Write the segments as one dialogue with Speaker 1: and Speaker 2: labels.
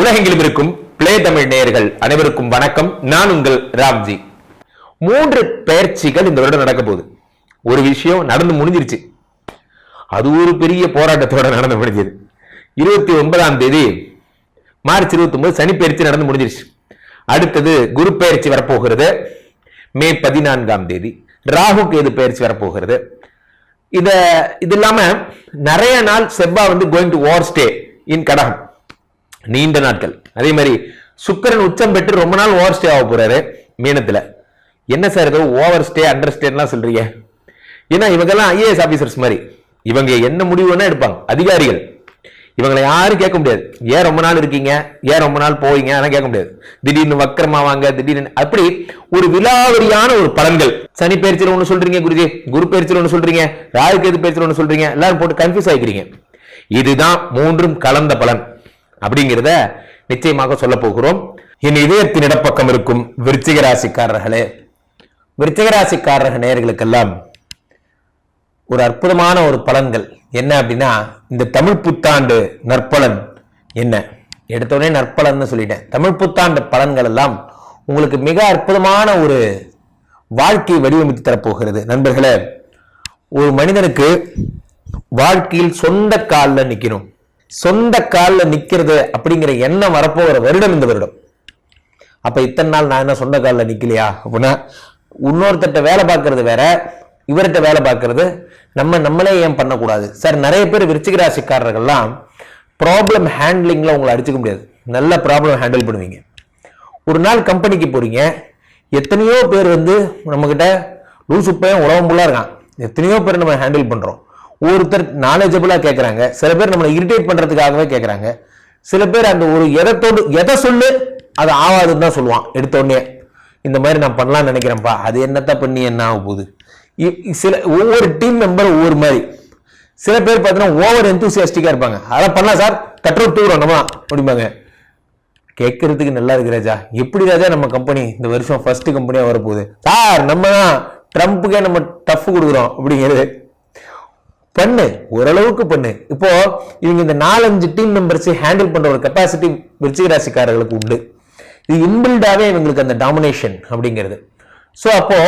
Speaker 1: உலகெங்கிலும் இருக்கும் பிளே தமிழ் நேயர்கள் அனைவருக்கும் வணக்கம். நான் உங்கள் ராம்ஜி. 3 பெயர்ச்சிகள் இந்த வருடம் நடக்க போகுது. ஒரு விஷயம் நடந்து முடிஞ்சிருச்சு, அது ஒரு பெரிய போராட்டத்தோட நடந்து முடிஞ்சது. 29ஆம் தேதி மார்ச் 29 சனி பெயர்ச்சி நடந்து முடிஞ்சிருச்சு. அடுத்தது குரு பெயர்ச்சி வரப்போகிறது. மே 14ஆம் தேதி ராகு கேது பெயர்ச்சி வரப்போகிறது. இது இல்லாம நிறைய நாள் செவ்வாய் வந்து going to over stay in கடகம், நீண்ட நாட்கள். அதே மாதிரி சுக்கிரன் உச்சம் பெற்று ரொம்ப நாள் ஓவர் ஸ்டே ஆக போறாரு மீனத்துல. என்ன சார் ஏதோ ஓவர் ஸ்டே அண்டர் ஸ்டேலாம் சொல்றீங்க? ஏன்னா இவங்கெல்லாம் ஐஏஎஸ் ஆபீசர்ஸ் மாதிரி, இவங்க என்ன முடிவு வேணா எடுப்பாங்க, அதிகாரிகள். இவங்களை யாரும் கேட்க முடியாது. ஏன் ரொம்ப நாள் இருக்கீங்க, ஏன் ரொம்ப நாள் போவீங்க, அதெல்லாம் கேட்க முடியாது. திடீர்னு வக்கரமாவாங்க, திடீர்னு அப்படி ஒரு விலாவரியான ஒரு பலன்கள். சனி பயிற்சியில் ஒண்ணு சொல்றீங்க குருஜி, குரு பயிற்சியில் ஒண்ணு சொல்றீங்க, ராகு கேது பயிற்சியில் ஒண்ணு சொல்றீங்க, எல்லாரும் போட்டு கன்ஃபியூஸ் ஆகிக்கிறீங்க. இதுதான் மூன்றும் கலந்த பலன் அப்படிங்கிறத நிச்சயமாக சொல்ல போகிறோம். என் இதயத்தின் இடப்பக்கம் இருக்கும் விருச்சிக ராசிக்காரர்களே, விருச்சிக ராசிக்காரர்கள் நேயர்களுக்கெல்லாம் ஒரு அற்புதமான ஒரு பலன்கள் என்ன அப்படின்னா, இந்த தமிழ் புத்தாண்டு நற்பலன் என்ன? எடுத்தோடனே நற்பலன்னு சொல்லிட்டேன். தமிழ் புத்தாண்டு பலன்கள் எல்லாம் உங்களுக்கு மிக அற்புதமான ஒரு வாழ்க்கையை வடிவமைத்து தரப்போகிறது. நண்பர்களே, ஒரு மனிதனுக்கு வாழ்க்கையில் சொந்த காலில் நிற்கணும், சொந்த காலில் நிக்கிறது அப்படிங்கிற எண்ணம் வரப்போகிற வருடம் இந்த வருடம். அப்ப இத்தனை நாள் நான் என்ன சொந்த காலில் நிக்கலையா அப்படின்னா, இன்னொருத்தட்ட வேலை பார்க்கறது வேற, இவர்கிட்ட வேலை பார்க்கறது நம்மளே ஏன் பண்ணக்கூடாது சார்? நிறைய பேர் விருச்சிக ராசிக்காரர்கள்லாம் ப்ராப்ளம் ஹேண்ட்லிங்ல உங்களை அடிச்சுக்க முடியாது, நல்ல ப்ராப்ளம் ஹேண்டில் பண்ணுவீங்க. ஒரு நாள் கம்பெனிக்கு போறீங்க, எத்தனையோ பேர் வந்து நம்ம கிட்ட லூசுப்பையும் உலகம் ஃபுல்லா இருக்கான், எத்தனையோ பேர் நம்ம ஹேண்டில் பண்றோம். ஒருத்தர் நாலேஜபிளா கேட்கறாங்க, சில பேர் நம்மளை இரிட்டேட் பண்றதுக்காகவே கேட்கறாங்க, சில பேர் அந்த ஒரு எதை சொல்லு அது ஆவாதுன்னு தான் சொல்லுவான். எடுத்த உடனே இந்த மாதிரி நான் பண்ணலாம்னு நினைக்கிறேன்ப்பா, அது என்னத்தான் பண்ணி என்ன ஆக போகுது? சில ஒவ்வொரு டீம் மெம்பர் ஒவ்வொரு மாதிரி. சில பேர் பார்த்தீங்கன்னா ஓவர் எந்தூசியாஸ்டிக்கா இருப்பாங்க, அதை பண்ணலாம் சார், கட்ரோட் தூரம் நம்ம அப்படிம்பாங்க. கேட்கறதுக்கு நல்லா இருக்கு ராஜா, எப்படி ராஜா நம்ம கம்பெனி இந்த வருஷம் ஃபர்ஸ்ட் கம்பெனியா வரப்போகுது சார், நம்ம தான் ட்ரம்ப்புக்கே நம்ம டஃப் கொடுக்குறோம் அப்படிங்கிறது. பண்ணு, ஓரளவுக்கு பண்ணு. இப்போ இவங்க இந்த 4-5 டீம் மெம்பர்ஸ் ஹேண்டில் பண்ற ஒரு கெப்பாசிட்டி விருச்சிக ராசிக்காரர்களுக்கு உண்டு. இது இன்பில்டாவே இவங்களுக்கு அந்த டாமினேஷன் அப்படிங்கிறது. சோ அப்போ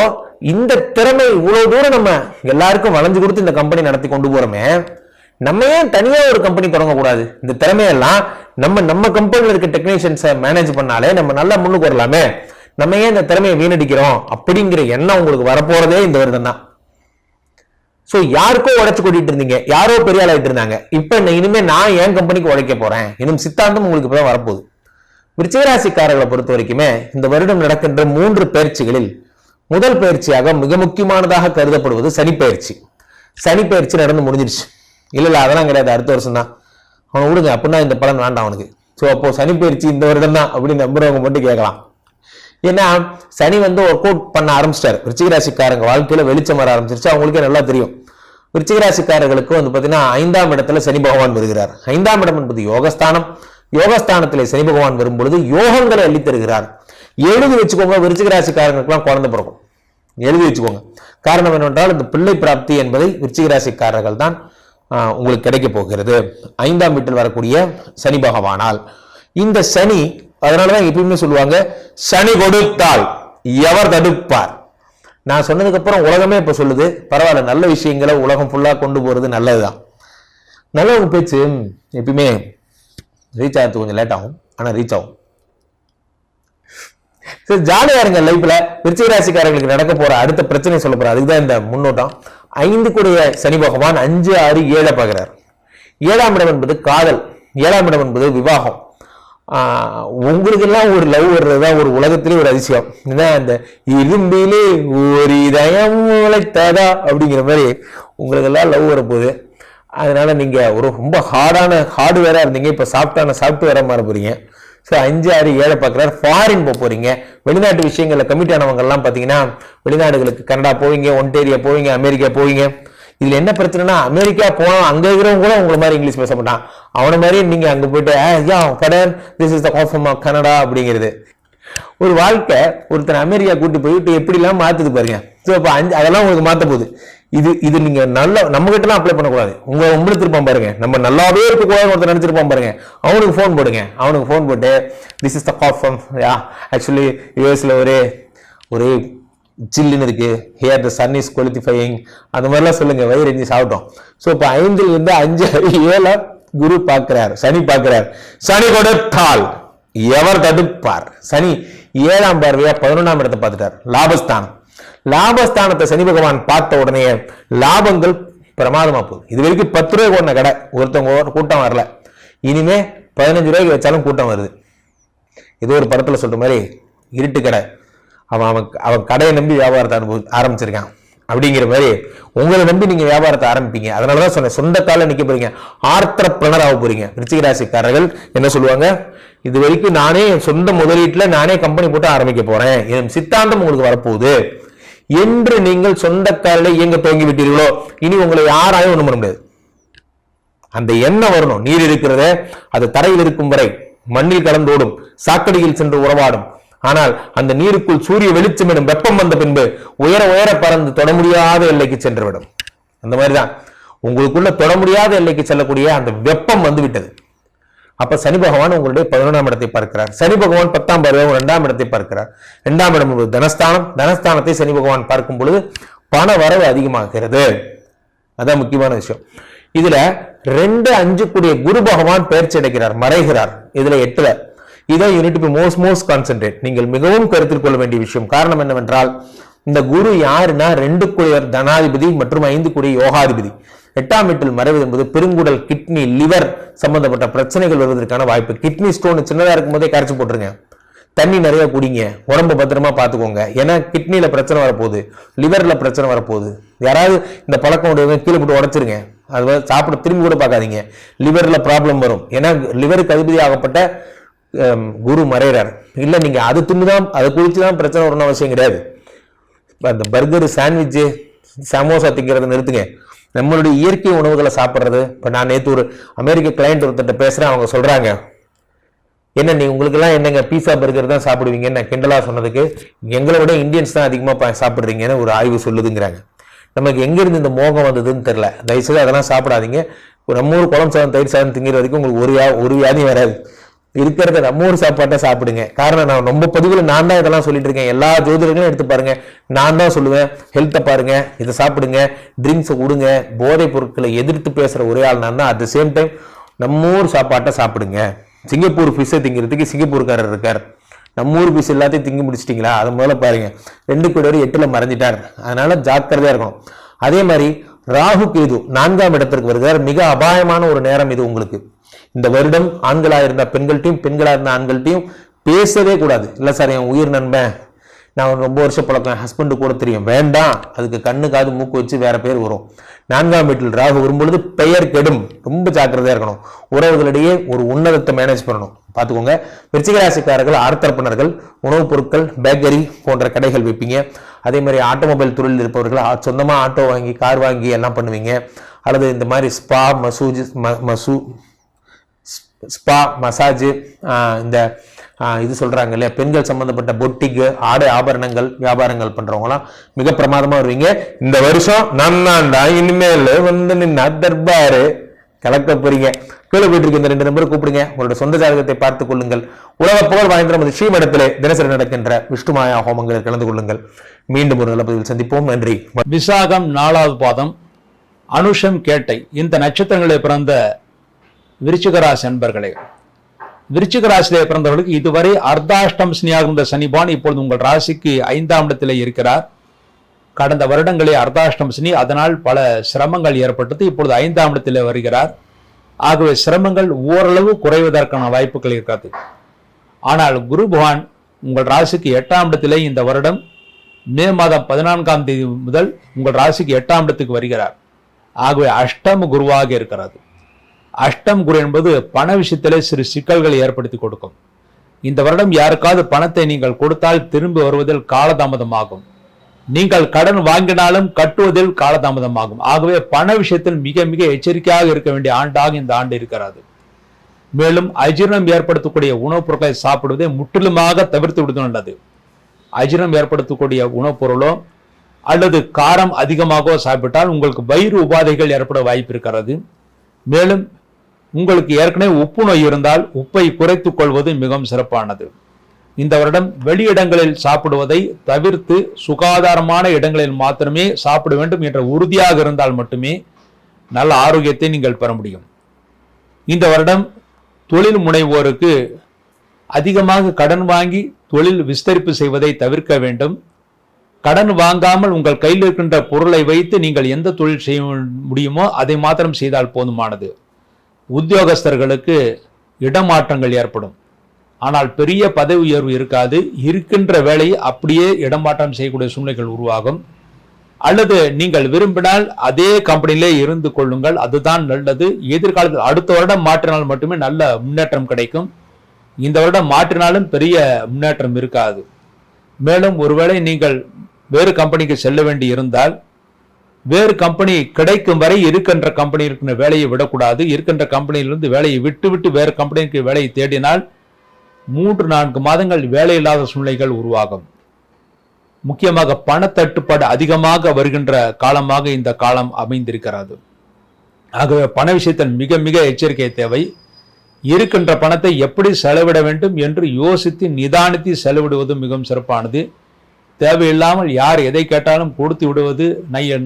Speaker 1: இந்த திறமை இவ்வளவு தூரம் நம்ம எல்லாருக்கும் வளைஞ்சு கொடுத்து இந்த கம்பெனி நடத்தி கொண்டு போறோமே, நம்ம ஏன் தனியா ஒரு கம்பெனி தொடங்க கூடாது? இந்த திறமையெல்லாம் நம்ம கம்பெனியில் இருக்க டெக்னீஷியன்ஸை மேனேஜ் பண்ணாலே நம்ம நல்லா முன்னுக்கு வரலாமே, நம்ம ஏன் இந்த திறமையை வீணடிக்கிறோம் அப்படிங்கிற எண்ணம் உங்களுக்கு வரப்போறதே இந்த வருடம் தான். சோ யாருக்கோ உழைச்சு கொட்டிட்டு இருந்தீங்க, யாரோ பெரிய ஆளாயிட்டு இருந்தாங்க, இப்ப இனிமே நான் என் கம்பெனிக்கு உழைக்க போறேன் என்னும் சித்தாந்தம் உங்களுக்கு இப்பதான் வரப்போகுது. விருச்சிக ராசிக்காரர்களை பொறுத்த வரைக்குமே இந்த வருடம் நடக்கின்ற 3 பயிற்சிகளில் முதல் பயிற்சியாக மிக முக்கியமானதாக கருதப்படுவது சனி பயிற்சி. சனி பயிற்சி நடந்து முடிஞ்சிருச்சு. இல்ல அதெல்லாம் கிடையாது, அடுத்த வருஷம் தான். அவனை விடுங்க, அப்படின்னா இந்த பலன் வேண்டாம் அவனுக்கு. சோ அப்போ சனி பயிற்சி இந்த வருடம் தான் அப்படின்னு நம்புறவங்க மட்டும் கேட்கலாம். ஏன்னா சனி வந்து ஒர்க் அவுட் பண்ண ஆரம்பிச்சிட்டாரு. விருச்சிக ராசிக்காரங்க வாழ்க்கையில வெளிச்சம் வர ஆரம்பிச்சிருச்சு, அவங்களுக்கே நல்லா தெரியும். விருச்சிக ராசிக்காரர்களுக்கு வந்து பாத்தீங்கன்னா 5ஆம் இடத்துல சனி பகவான் வருகிறார். 5ஆம் இடம் என்பது யோகஸ்தானம். யோகஸ்தானத்திலே சனி பகவான் வரும் பொழுது யோகங்களை அள்ளி தருகிறார். எழுதி வச்சுக்கோங்க, விருச்சிக ராசிக்காரங்களுக்கெல்லாம் குழந்தை பிறக்கும், எழுதி வச்சுக்கோங்க. காரணம் என்னவென்றால் இந்த பிள்ளை பிராப்தி என்பதை விருச்சிக ராசிக்காரர்கள் தான் உங்களுக்கு கிடைக்க போகிறது 5ஆம் வீட்டில் வரக்கூடிய சனி பகவானால். இந்த சனி, அதனாலதான் எப்பயுமே சொல்லுவாங்க, சனி கொடுத்தால் எவர் தடுப்பார். நான் சொன்னதுக்கு அப்புறம் உலகமே இப்ப சொல்லுது, பரவாயில்ல, நல்ல விஷயங்களை உலகம் ஃபுல்லா கொண்டு போறது நல்லதுதான். நல்லவங்க பேச்சு எப்பயுமே ரீச் ஆகிறது கொஞ்சம் லேட் ஆகும், ஆனா ரீச் ஆகும். சரி, ஜாலியா இருங்க லைஃப்ல. விருச்சிக ராசிக்காரர்களுக்கு நடக்க போற அடுத்த பிரச்சனை சொல்ல போற, அதுக்குதான் இந்த முன்னோட்டம். 5 கூடிய சனி பகவான் 5, 6, 7 பார்க்கிறார். 7ஆம் இடம் என்பது காதல், 7ஆம் இடம் என்பது விவாகம். உங்களுக்கு எல்லாம் ஒரு லவ் வர்றதுதான் ஒரு உலகத்திலே ஒரு அதிசயம். இந்த இரும்பிலே ஒரு இதயம் உழைத்ததா அப்படிங்கிற மாதிரி உங்களுக்கு எல்லாம் லவ் வரப்போகுது. அதனால நீங்க ஒரு ரொம்ப ஹார்டுவேரா இருந்தீங்க, இப்ப சாஃப்ட்வேரா மாற போறீங்க. ஸோ 5, 6, 7 பார்க்குறாரு. ஃபாரின் போறீங்க, வெளிநாட்டு விஷயங்கள்ல கமிட் ஆனவங்க எல்லாம் பாத்தீங்கன்னா வெளிநாடுகளுக்கு கனடா போவீங்க, ஒன்டேரியா போவீங்க, அமெரிக்கா போவீங்க. இதுல என்ன பிரச்சனைனா, அமெரிக்கா போனா அங்க இருக்கிறவங்க கூட உங்களை மாதிரி இங்கிலீஷ் பேச மாட்டான், அவனை மாதிரி நீங்க அங்க போயிட்டு this is the call from Canada அப்படிங்கிறது. ஒரு வாழ்க்கை ஒருத்தர் அமெரிக்கா கூட்டி போயிட்டு எப்படிலாம் மாத்துது பாருங்க. ஸோ இப்போ அதெல்லாம் உங்களுக்கு மாற்ற போகுது. இது நீங்க நல்ல நம்ம கிட்ட அப்ளை பண்ணக்கூடாது. உங்களுக்கு இருப்பான் பாருங்க, நம்ம நல்லாவே இருக்கக்கூடாது ஒருத்தர் நினைச்சிருப்பான் பாருங்க, அவனுக்கு ஃபோன் போடுங்க. அவனுக்கு ஃபோன் போட்டு this is the call from actually யூஎஸ்ல ஒரு ஜில்லுன்னு இருக்கு, here the sun is qualifying, அந்த மாதிரிலாம் சொல்லுங்க, வயிறு எஞ்சி சாப்பிட்டோம். ஸோ இப்போ 5 5 7 குரு பார்க்கிறார், சனி பார்க்கிறார். சனி கொடுத்தால் எவர் தடுப்பார்? சனி 7ஆம் பார்வையா 11ஆம் இடத்தை பார்த்துட்டார், லாபஸ்தானம். லாபஸ்தானத்தை சனி பகவான் பார்த்த உடனே லாபங்கள் பிரமாதமா போகுது. இது வரைக்கும் 10 ரூபாய் ஓடின கடை ஒருத்தவங்க கூட்டம் வரல, இனிமே 15 ரூபாய்க்கு வச்சாலும் கூட்டம் வருது. ஏதோ ஒரு படத்துல சொல்ற மாதிரி இருட்டு கடை, அவன் கடையை நம்பி வியாபாரத்தை ஆரம்பிச்சிருக்கான் அப்படிங்கிற மாதிரி உங்களை நம்பி நீங்க வியாபாரத்தை ஆரம்பிப்பீங்க. அதனாலதான் சொன்னேன், சொந்த கால நிக்க போறீங்க, ஆர்த்தரப்பிரனர் ஆக போறீங்க. விருச்சிக ராசிக்காரர்கள் என்ன சொல்லுவாங்க, இது வரைக்கும் நானே சொந்த முதலீட்டுல நானே கம்பெனி போட்டு ஆரம்பிக்க போறேன், என் சித்தாந்தம் உங்களுக்கு வரப்போகுது என்று நீங்கள் சொந்த காலில் இயங்க துவங்கி விட்டீர்களோ, இனி உங்களை யாராயும் ஒண்ணும் பண்ண முடியாது. அந்த எண்ணம் வரணும். நீர் இருக்கிறத அது தரையில் இருக்கும் வரை மண்ணில் கலந்தோடும், சாக்கடையில் சென்று உறவாடும். ஆனால் அந்த நீருக்குள் சூரிய வெளிச்சம் எனும் வெப்பம் வந்த பின்பு உயர உயர பறந்து தொட முடியாத எல்லைக்கு சென்றுவிடும். அந்த மாதிரிதான் உங்களுக்குள்ள தொட முடியாத எல்லைக்கு செல்லக்கூடிய அந்த வெப்பம் வந்து விட்டது. அப்ப சனி பகவான் உங்களுடைய 11ஆம் இடத்தை பார்க்கிறார். சனி பகவான் 10ஆம் பார்வையாக 2ஆம் இடத்தை பார்க்கிறார். 2ஆம் இடம் தனஸ்தானம். தனஸ்தானத்தை சனி பகவான் பார்க்கும் பொழுது பண வரவு அதிகமாகிறது. அதான் முக்கியமான விஷயம். இதுல 2 5 கூடிய குரு பகவான் பெயர்ச்சி அடைக்கிறார், மறைகிறார். இதுல 8ல இதை you need to be most concentrate. நீங்கள் மிகவும் கருத்தில் கொள்ள வேண்டிய விஷயம். காரணம் என்னவென்றால், இந்த குரு யாருன்னா 2 கூடிய தனாதிபதி மற்றும் 5 கூடிய யோகாதிபதி. 8ஆம் வீட்டில் மறைவது என்பது பெருங்குடல், கிட்னி, லிவர் சம்பந்தப்பட்ட பிரச்சனைகள் வருவதற்கான வாய்ப்பு. கிட்னி ஸ்டோன் சின்னதா இருக்கும் போதே கரைச்சு போட்டுருங்க. தண்ணி நிறைய குடிங்க, உடம்பு பத்திரமா பார்த்துக்கோங்க. ஏன்னா கிட்னியில பிரச்சனை வரப்போகுது, லிவர்ல பிரச்சனை வரப்போகுது. யாராவது இந்த பழக்கம் உடையவங்க கீழே போட்டு உடைச்சிருங்க, அது சாப்பிட திரும்பி கூட பார்க்காதீங்க. லிவர்ல ப்ராப்ளம் வரும். ஏன்னா லிவருக்கு அதிபதி ஆகப்பட்ட குரு மறைகிறார். இல்ல நீங்க அது தின்னுதான் அதை குளிச்சுதான் பிரச்சனை வரணும் அவசியம் கிடையாது. அந்த பர்கர், சாண்ட்விட்சு, சமோசா திங்கிறத நிறுத்துங்க. நம்மளுடைய இயற்கை உணவுகளை சாப்பிட்றது. இப்ப நான் நேற்று ஒரு அமெரிக்க கிளைண்ட் ஒருத்தர் பேசுறேன். அவங்க சொல்றாங்க, என்ன நீ உங்களுக்கு எல்லாம் என்னங்க பீஸா பர்கர் தான் சாப்பிடுவீங்க, நான் கிண்டலா சொன்னதுக்கு எங்களை விட இந்தியன்ஸ் தான் அதிகமா சாப்பிடுறீங்கன்னு ஒரு ஆய்வு சொல்லுதுங்கிறாங்க. நமக்கு எங்க இருந்து இந்த மோகம் வந்ததுன்னு தெரியல. தயவுசெய்து அதெல்லாம் சாப்பிடாதீங்க. நம்ம ஊர் குழம்பு சாதம், தயிர் சாதம் திங்கிற வரைக்கும் உங்களுக்கு ஒரு வியாதியும் வராது. இருக்கிறத நம்ம ஊர் சாப்பாட்டை சாப்பிடுங்க. காரணம், நான் ரொம்ப பதிவுல நான் தான் இதெல்லாம் சொல்லிட்டு இருக்கேன். எல்லா ஜோதிடர்களும் எடுத்து பாருங்க, நான் தான் சொல்லுவேன். ஹெல்த்தை பாருங்க, இதை சாப்பிடுங்க, ட்ரிங்க்ஸை கொடுங்க. போதைப் பொருட்களை எதிர்த்து பேசுற ஒரே ஆள் நான் தான். அட் த சேம் டைம் நம்ம ஊர் சாப்பாட்டை சாப்பிடுங்க. சிங்கப்பூர் ஃபிஷ்ஷை திங்கிறதுக்கு சிங்கப்பூர்காரர் இருக்கார். நம்ம ஊர் ஃபிஷ் எல்லாத்தையும் திங்கி முடிச்சிட்டிங்களா? அதை முதல்ல பாருங்க. 2 கூடியவர் 8ல மறைஞ்சிட்டார். அதனால ஜாக்கிரதையா இருக்கணும். அதே மாதிரி ராகு கேது 4ஆம் இடத்திற்கு வருகிறார். மிக அபாயமான ஒரு நேரம் இது உங்களுக்கு. இந்த வருடம் ஆண்களா இருந்த பெண்கள்ட்டையும், பெண்களா இருந்த ஆண்கள்ட்டையும் பேசவே கூடாது. இல்ல சார், என் உயிர் நண்பன், நான் ரொம்ப வருஷம் பழக்கம், ஹஸ்பண்டு கூட தெரியும், வேண்டாம். அதுக்கு கண்ணு காது மூக்கு வச்சு வேற பேர் வரும். 4ஆம் வீட்டில் ராகு வரும்பொழுது பெயர் கெடும். ரொம்ப ஜாக்கிரதையா இருக்கணும். உறவுகளிடையே ஒரு உன்னதத்தை மேனேஜ் பண்ணணும், பார்த்துக்கோங்க. விருச்சிக ராசிக்காரர்கள் ஆர்த்தரப்பினர்கள், உணவுப் பொருட்கள், பேக்கரி போன்ற கடைகள் வைப்பீங்க. அதே மாதிரி ஆட்டோமொபைல் தொழில் இருப்பவர்கள் சொந்தமா ஆட்டோ வாங்கி, கார் வாங்கி எல்லாம் பண்ணுவீங்க. அல்லது இந்த மாதிரி ஸ்பா மசாஜ், இந்த இது சொல்றாங்க இல்லையா, பெண்கள் சம்பந்தப்பட்ட பொட்டிக்கு, ஆடை ஆபரணங்கள் வியாபாரங்கள் பண்றவங்களாம் மிக பிரமாதமா வருவீங்க. இந்த வருஷம் நன்னாண்டா, இனிமேல் வந்து நின்னா தர்பாரு கலக்க போறீங்க. கீழே போயிட்டு இருக்க இந்த 2 நம்பரை கூப்பிடுங்க. உங்களோட சொந்த ஜாதகத்தை பார்த்துக் கொள்ளுங்கள். உலக புகழ் வாய்ந்த நமது ஸ்ரீமடத்திலே தினசரி நடக்கின்ற விஷ்ணுமாயா ஹோமங்களில் கலந்து கொள்ளுங்கள். மீண்டும் ஒரு நல்ல பதிவில் சந்திப்போம். நன்றி.
Speaker 2: விசாகம் 4வது பாதம், அனுஷம் கேட்டை, இந்த நட்சத்திரங்களை பிறந்த விருச்சிக ராசி அன்பர்களே, விருச்சிக ராசியிலே பிறந்தவர்களுக்கு இதுவரை அர்த்தாஷ்டம் சனியாக இருந்த சனிபான் இப்பொழுது உங்கள் ராசிக்கு 5ஆம் இடத்திலே இருக்கிறார். கடந்த வருடங்களே அர்த்தாஷ்டம் சனி, அதனால் பல சிரமங்கள் ஏற்பட்டது. இப்பொழுது 5ஆம் இடத்திலே வருகிறார். ஆகவே சிரமங்கள் ஓரளவு குறைவதற்கான வாய்ப்புகள் இருக்கிறது. ஆனால் குரு பகவான் உங்கள் ராசிக்கு 8ஆம் இடத்திலே இந்த வருடம் மே மாதம் 14ஆம் தேதி முதல் உங்கள் ராசிக்கு 8ஆம் இடத்துக்கு வருகிறார். ஆகவே அஷ்டம குருவாக இருக்கிறது. அஷ்டம் குரு என்பது பண விஷயத்திலே சிறு சிக்கல்களை ஏற்படுத்தி கொடுக்கும். இந்த வருடம் யாருக்காவது பணத்தை நீங்கள் கொடுத்தால் திரும்பி வருவதில் காலதாமதமாகும். நீங்கள் கடன் வாங்கினாலும் கட்டுவதில் காலதாமதமாகும். ஆகவே பண விஷயத்தில் மிக மிக எச்சரிக்கையாக இருக்க வேண்டிய ஆண்டாக இந்த ஆண்டு இருக்கிறது. மேலும் அஜீரணம் ஏற்படுத்தக்கூடிய உணவுப் பொருட்களை சாப்பிடுவதை முற்றிலுமாக தவிர்த்து விடுவது நல்லது. அஜீரணம் ஏற்படுத்தக்கூடிய உணவுப் பொருளோ அல்லது காரம் அதிகமாக சாப்பிட்டால் உங்களுக்கு வயிறு உபாதைகள் ஏற்பட வாய்ப்பு இருக்கிறது. மேலும் உங்களுக்கு ஏற்கனவே உப்பு நோய் இருந்தால் உப்பை குறைத்துக் கொள்வது மிகவும் சிறப்பானது. இந்த வருடம் வெளியிடங்களில் சாப்பிடுவதை தவிர்த்து சுகாதாரமான இடங்களில் மாத்திரமே சாப்பிட வேண்டும் என்ற உறுதியாக இருந்தால் மட்டுமே நல்ல ஆரோக்கியத்தை நீங்கள் பெற முடியும். இந்த வருடம் தொழில் முனைவோருக்கு அதிகமாக கடன் வாங்கி தொழில் விஸ்தரிப்பு செய்வதை தவிர்க்க வேண்டும். கடன் வாங்காமல் உங்கள் கையில் இருக்கின்ற பொருளை வைத்து நீங்கள் எந்த தொழில் செய்ய முடியுமோ அதை மாத்திரம் செய்தால் போதுமானது. உத்தியோகஸ்தர்களுக்கு இடமாற்றங்கள் ஏற்படும், ஆனால் பெரிய பதவி உயர்வு இருக்காது. இருக்கின்ற வேலையை அப்படியே இடமாற்றம் செய்யக்கூடிய சூழ்நிலைகள் உருவாகும். அல்லது நீங்கள் விரும்பினால் அதே கம்பெனியிலே இருந்து கொள்ளுங்கள், அதுதான் நல்லது. எதிர்காலத்தில் அடுத்த வருடம் மாற்றினால் மட்டுமே நல்ல முன்னேற்றம் கிடைக்கும். இந்த வருடம் மாற்றினாலும் பெரிய முன்னேற்றம் இருக்காது. மேலும் ஒருவேளை நீங்கள் வேறு கம்பெனிக்கு செல்ல வேண்டி இருந்தால் வேறு கம்பெனி கிடைக்கும் வரை இருக்கின்ற கம்பெனி இருக்கிற வேலையை விடக்கூடாது. இருக்கின்ற கம்பெனியிலிருந்து வேலையை விட்டு வேறு கம்பெனிக்கு வேலையை தேடினால் 3-4 மாதங்கள் வேலை இல்லாத சூழ்நிலைகள் உருவாகும். முக்கியமாக பணத்தட்டுப்பாடு அதிகமாக வருகின்ற காலமாக இந்த காலம் அமைந்திருக்கிறது. ஆகவே பண விஷயத்தில் மிக மிக எச்சரிக்கை தேவை. இருக்கின்ற பணத்தை எப்படி செலவிட வேண்டும் என்று யோசித்து நிதானித்து செலவிடுவது மிகவும் சிறப்பானது. தேவையில்லாமல் யார் எதை கேட்டாலும் கொடுத்து விடுவது,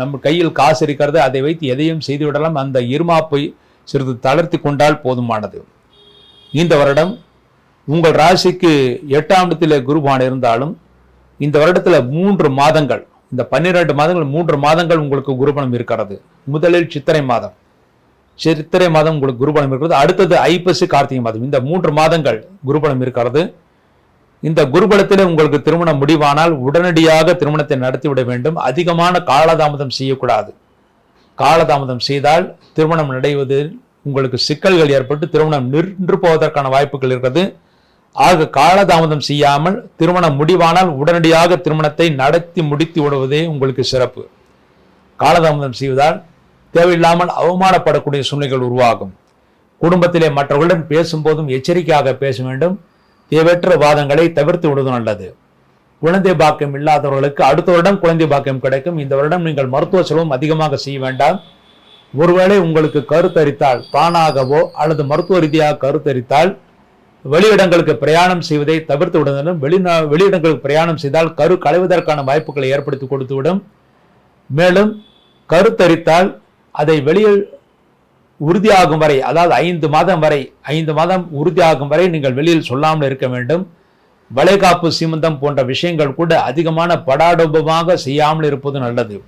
Speaker 2: நம்ம கையில் காசு இருக்கிறது அதை வைத்து எதையும் செய்து விடலாம், அந்த இருமாப்பை சிறிது தளர்த்தி கொண்டால் போதுமானது. இந்த வருடம் உங்கள் ராசிக்கு 8ஆம் இடத்திலே குருபான் இருந்தாலும் இந்த வருடத்தில் 3 மாதங்கள், இந்த 12 மாதங்கள் 3 மாதங்கள் உங்களுக்கு குருபலம் இருக்கிறது. முதலில் சித்திரை மாதம் உங்களுக்கு குருபலம் இருக்கிறது. அடுத்தது ஐப்பசி கார்த்திகை மாதம். இந்த 3 மாதங்கள் குருபலம் இருக்கிறது. இந்த குருபலத்தில் உங்களுக்கு திருமணம் முடிவானால் உடனடியாக திருமணத்தை நடத்திவிட வேண்டும். அதிகமான காலதாமதம் செய்யக்கூடாது. காலதாமதம் செய்தால் திருமணம் நடைவதில் உங்களுக்கு சிக்கல்கள் ஏற்பட்டு திருமணம் நின்று போவதற்கான வாய்ப்புகள் இருக்கிறது. ஆக காலதாமதம் செய்யாமல் திருமணம் முடிவானால் உடனடியாக திருமணத்தை நடத்தி முடித்து விடுவதே உங்களுக்கு சிறப்பு. காலதாமதம் செய்வதால் தேவையில்லாமல் அவமானப்படக்கூடிய சூழ்நிலைகள் உருவாகும். குடும்பத்திலே மற்றவர்களுடன் பேசும்போதும் எச்சரிக்கையாக பேச வேண்டும். தேவையற்ற வாதங்களை தவிர்த்து விடுவது நல்லது. குழந்தை பாக்கியம் இல்லாதவர்களுக்கு அடுத்த வருடம் குழந்தை பாக்கியம் கிடைக்கும். இந்த வருடம் நீங்கள் மருத்துவ செலவும் அதிகமாக செய்ய வேண்டாம். ஒருவேளை உங்களுக்கு கருத்தரித்தால் தானாகவோ அல்லது மருத்துவ ரீதியாக கருத்தரித்தால் வெளியிடங்களுக்கு பிரயாணம் செய்வதை தவிர்த்து விடுவதும், வெளியிடங்களுக்கு பிரயாணம் செய்தால் கரு களைவதற்கான வாய்ப்புகளை ஏற்படுத்தி கொடுத்துவிடும். மேலும் கருத்தரித்தால் அதை வெளியில் உறுதியாகும் வரை, அதாவது 5 மாதம் உறுதியாகும் வரை நீங்கள் வெளியில் சொல்லாமல் இருக்க வேண்டும். வளைகாப்பு சீமந்தம் போன்ற விஷயங்கள் கூட அதிகமான படாடோபமாக செய்யாமல் இருப்பது நல்லது.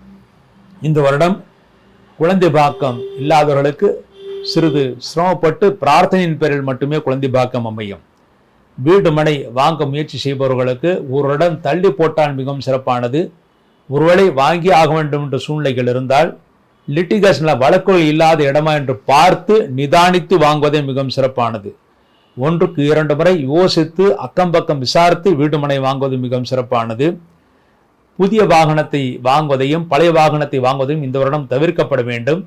Speaker 2: இந்த வருடம் குழந்தை பாக்கம் இல்லாதவர்களுக்கு சிறிது சிரமப்பட்டு பிரார்த்தனையின் பேரில் மட்டுமே குழந்தை பாக்கம் அமையும். வீடு மனை வாங்க முயற்சி செய்பவர்களுக்கு ஒரு இடம் தள்ளி போட்டால் மிகவும் சிறப்பானது. ஒருவேளை வாங்கி ஆக வேண்டும் என்ற சூழ்நிலைகள் இருந்தால் லிட்டிகேஷன்ல வழக்குகள் இல்லாத இடமா என்று பார்த்து நிதானித்து வாங்குவதே மிகவும் சிறப்பானது. 1க்கு 2 முறை யோசித்து அக்கம் பக்கம் விசாரித்து வீடு மனை வாங்குவது மிகவும் சிறப்பானது. புதிய வாகனத்தை வாங்குவதையும் பழைய வாகனத்தை வாங்குவதையும் இந்த வருடம் தவிர்க்கப்பட வேண்டும்.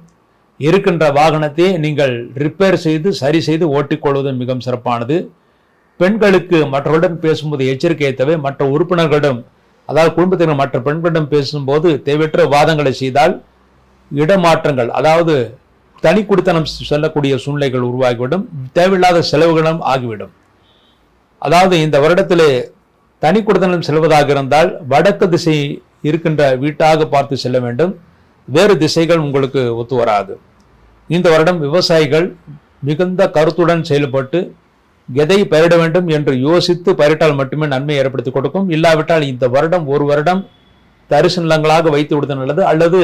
Speaker 2: இருக்கின்ற வாகனத்தை நீங்கள் ரிப்பேர் செய்து சரி செய்து ஓட்டிக்கொள்வதும் மிகவும் சிறப்பானது. பெண்களுக்கு மற்றவர்களுடன் பேசும்போது எச்சரிக்கையை தேவை. மற்ற உறுப்பினர்களிடம், அதாவது குடும்பத்தினர் மற்ற பெண்களிடம் பேசும்போது தேவையற்ற வாதங்களை செய்தால் இடமாற்றங்கள், அதாவது தனி குடித்தனம் செல்லக்கூடிய சூழ்நிலைகள் உருவாகிவிடும். தேவையில்லாத செலவுகளும் ஆகிவிடும். அதாவது இந்த வருடத்திலே தனி குடித்தனம் செல்வதாக இருந்தால் வடக்கு திசை இருக்கின்ற வீட்டாக பார்த்து செல்ல வேண்டும். வேறு திசைகள் உங்களுக்கு ஒத்து வராது. இந்த வருடம் விவசாயிகள் மிகுந்த கருத்துடன் செயல்பட்டு எதை பயிரிட வேண்டும் என்று யோசித்து பயிரிட்டால் மட்டுமே நன்மை ஏற்படுத்தி கொடுக்கும். இல்லாவிட்டால் இந்த வருடம் ஒரு வருடம் தரிசு நிலங்களாக வைத்து விடுவது நல்லது. அல்லது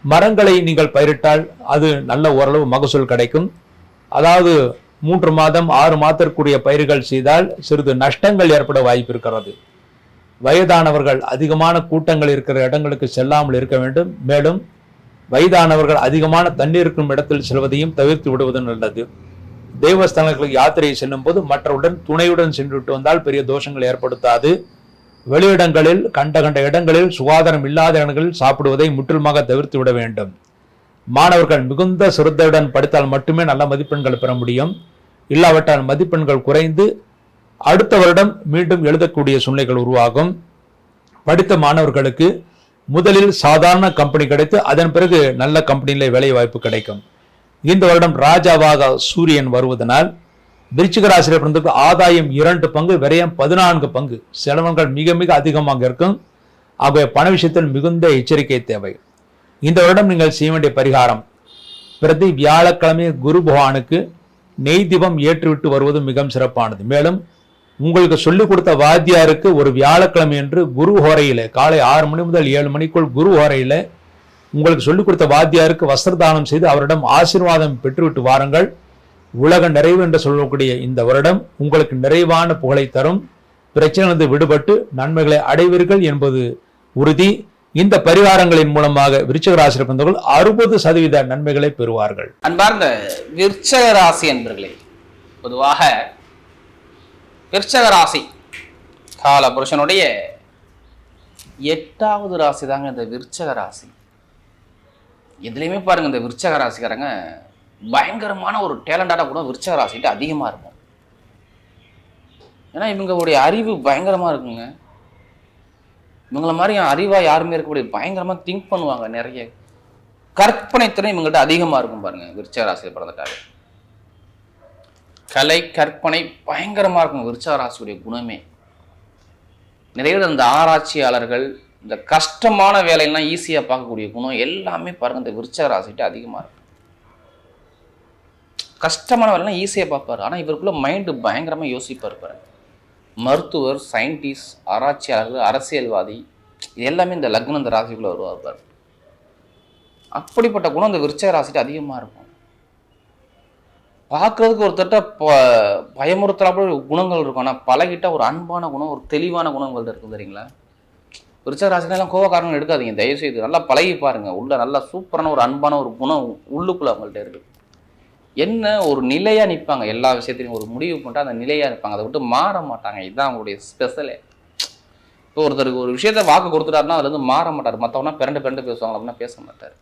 Speaker 2: மரங்களை நீங்கள் பயிரிட்டால் அது நல்ல ஓரளவு மகசூல் கிடைக்கும். அதாவது 3 மாதம் 6 மாதத்திற்குரிய பயிர்கள் செய்தால் சிறிது நஷ்டங்கள் ஏற்பட வாய்ப்பு இருக்கிறது. வயதானவர்கள் அதிகமான கூட்டங்கள் இருக்கிற இடங்களுக்கு செல்லாமல் இருக்க வேண்டும். மேலும் வயதானவர்கள் அதிகமான தண்ணீர் இருக்கும் இடத்தில் செல்வதையும் தவிர்த்து விடுவது நல்லது. தெய்வஸ்தலங்களுக்கு யாத்திரை செல்லும் போது மற்றவுடன் துணையுடன் சென்றுவிட்டு வந்தால் பெரிய தோஷங்கள் ஏற்படுத்தாது. வெளியிடங்களில் கண்ட இடங்களில் சுகாதாரம் இல்லாத இடங்களில் சாப்பிடுவதை முற்றிலுமாக தவிர்த்து விட வேண்டும். மாணவர்கள் மிகுந்த சிரத்தையுடன் படித்தால் மட்டுமே நல்ல மதிப்பெண்கள் பெற முடியும். இல்லாவிட்டால் மதிப்பெண்கள் குறைந்து அடுத்த வருடம் மீண்டும் எழுதக்கூடிய சூழ்நிலைகள் உருவாகும். படித்த மாணவர்களுக்கு முதலில் சாதாரண கம்பெனி கிடைத்து அதன் பிறகு நல்ல கம்பெனியில வேலை வாய்ப்பு கிடைக்கும். இந்த வருடம் ராஜாவாக சூரியன் வருவதனால் விருச்சிக ராசியில் பிறந்தவர்களுக்கு ஆதாயம் 2 பங்கு, விரயம் 14 பங்கு, செலவுகள் மிக மிக அதிகமாக இருக்கும். ஆகவே பண விஷயத்தில் மிகுந்த எச்சரிக்கை தேவை. இந்த வருடம் நீங்கள் செய்ய வேண்டிய பரிகாரம், பிரதி வியாழக்கிழமை குரு பகவானுக்கு நெய் தீபம் ஏற்றுவிட்டு வருவது மிகவும் சிறப்பானது. மேலும் உங்களுக்கு சொல்லிக் கொடுத்த வாத்தியாருக்கு ஒரு வியாழக்கிழமை என்று குரு ஹோரையில காலை 6 மணி முதல் 7 மணிக்குள் குரு ஹோரையில உங்களுக்கு சொல்லிக் கொடுத்த வாத்தியாருக்கு வஸ்திரதானம் செய்து அவரிடம் ஆசீர்வாதம் பெற்றுவிட்டு வாருங்கள். உலக நிறைவு என்று சொல்லக்கூடிய இந்த வருடம் உங்களுக்கு நிறைவான புகழை தரும். பிரச்சனையிலிருந்து விடுபட்டு நன்மைகளை அடைவீர்கள் என்பது உறுதி. இந்த பரிகாரங்களின் மூலமாக விருச்சிக ராசியில் பிறந்தவர்கள் 60% நன்மைகளை பெறுவார்கள்.
Speaker 3: அன்பார்ந்த விருச்சிக ராசி என்பர்களே, பொதுவாக விருச்சிக ராசி கால புருஷனுடைய 8வது ராசி தாங்க இந்த விருச்சிக ராசி. எதுலையுமே பாருங்க, இந்த விருச்சிக ராசிக்காரங்க பயங்கரமான ஒரு டேலண்டான கூட விருச்சிக ராசிட்டு அதிகமாக இருக்கும். ஏன்னா இவங்களுடைய அறிவு பயங்கரமாக இருக்குங்க. இவங்கள மாதிரி அறிவாக யாருமே இருக்கக்கூடிய பயங்கரமாக திங்க் பண்ணுவாங்க. நிறைய கற்பனை திறன் இவங்கள்ட்ட அதிகமாக இருக்கும் பாருங்க. விருச்சிக ராசியில் பிறந்துட்டாரு கலை கற்பனை பயங்கரமாக இருக்கும் விருச்சிக ராசியுடைய குணமே. நிறைய இந்த ஆராய்ச்சியாளர்கள் இந்த கஷ்டமான வேலையெல்லாம் ஈஸியாக பார்க்கக்கூடிய குணம் எல்லாமே பாருங்க இந்த விருச்சிக ராசிட்டு அதிகமாக இருக்கும். கஷ்டமான வேலைலாம் ஈஸியாக பார்ப்பார். ஆனால் இவருக்குள்ள மைண்டு பயங்கரமாக யோசிப்பார் பாருங்க. மருத்துவர், சயின்டிஸ்ட், ஆராய்ச்சியாளர்கள், அரசியல்வாதி, இது எல்லாமே இந்த லக்னம் இந்த ராசிக்குள்ளே வருவார். அப்படிப்பட்ட குணம் இந்த விருச்சிக ராசிட்டு அதிகமாக இருக்கும். பார்க்கறதுக்கு ஒருத்தட்ட பயமுறுத்தலாப்ப குணங்கள் இருக்கும். ஆனால் பழகிட்ட ஒரு அன்பான குணம், ஒரு தெளிவான குணங்கள் இருக்கும். தெரியுங்களா? விருச்சிக ராசிலாம் கோவக்காரங்கள் எடுக்காதீங்க தயவுசெய்து. நல்லா பழகி பாருங்க. உள்ள நல்லா சூப்பரான ஒரு அன்பான ஒரு குணம் உள்ளுக்குள்ள அவங்கள்ட்ட இருக்கு. என்ன ஒரு நிலையாக நிற்பாங்க. எல்லா விஷயத்தையும் ஒரு முடிவு பண்ணிட்டு அந்த நிலையாக இருப்பாங்க. அதை விட்டு மாற மாட்டாங்க. இதுதான் அவங்களுடைய ஸ்பெஷலே. இப்போ ஒருத்தருக்கு ஒரு விஷயத்த வாக்கு கொடுத்துட்டாருன்னா அதுலேருந்து மாற மாட்டார். மற்றவனா பிறண்டு பேசுவாங்க அப்படின்னா பேச மாட்டார்.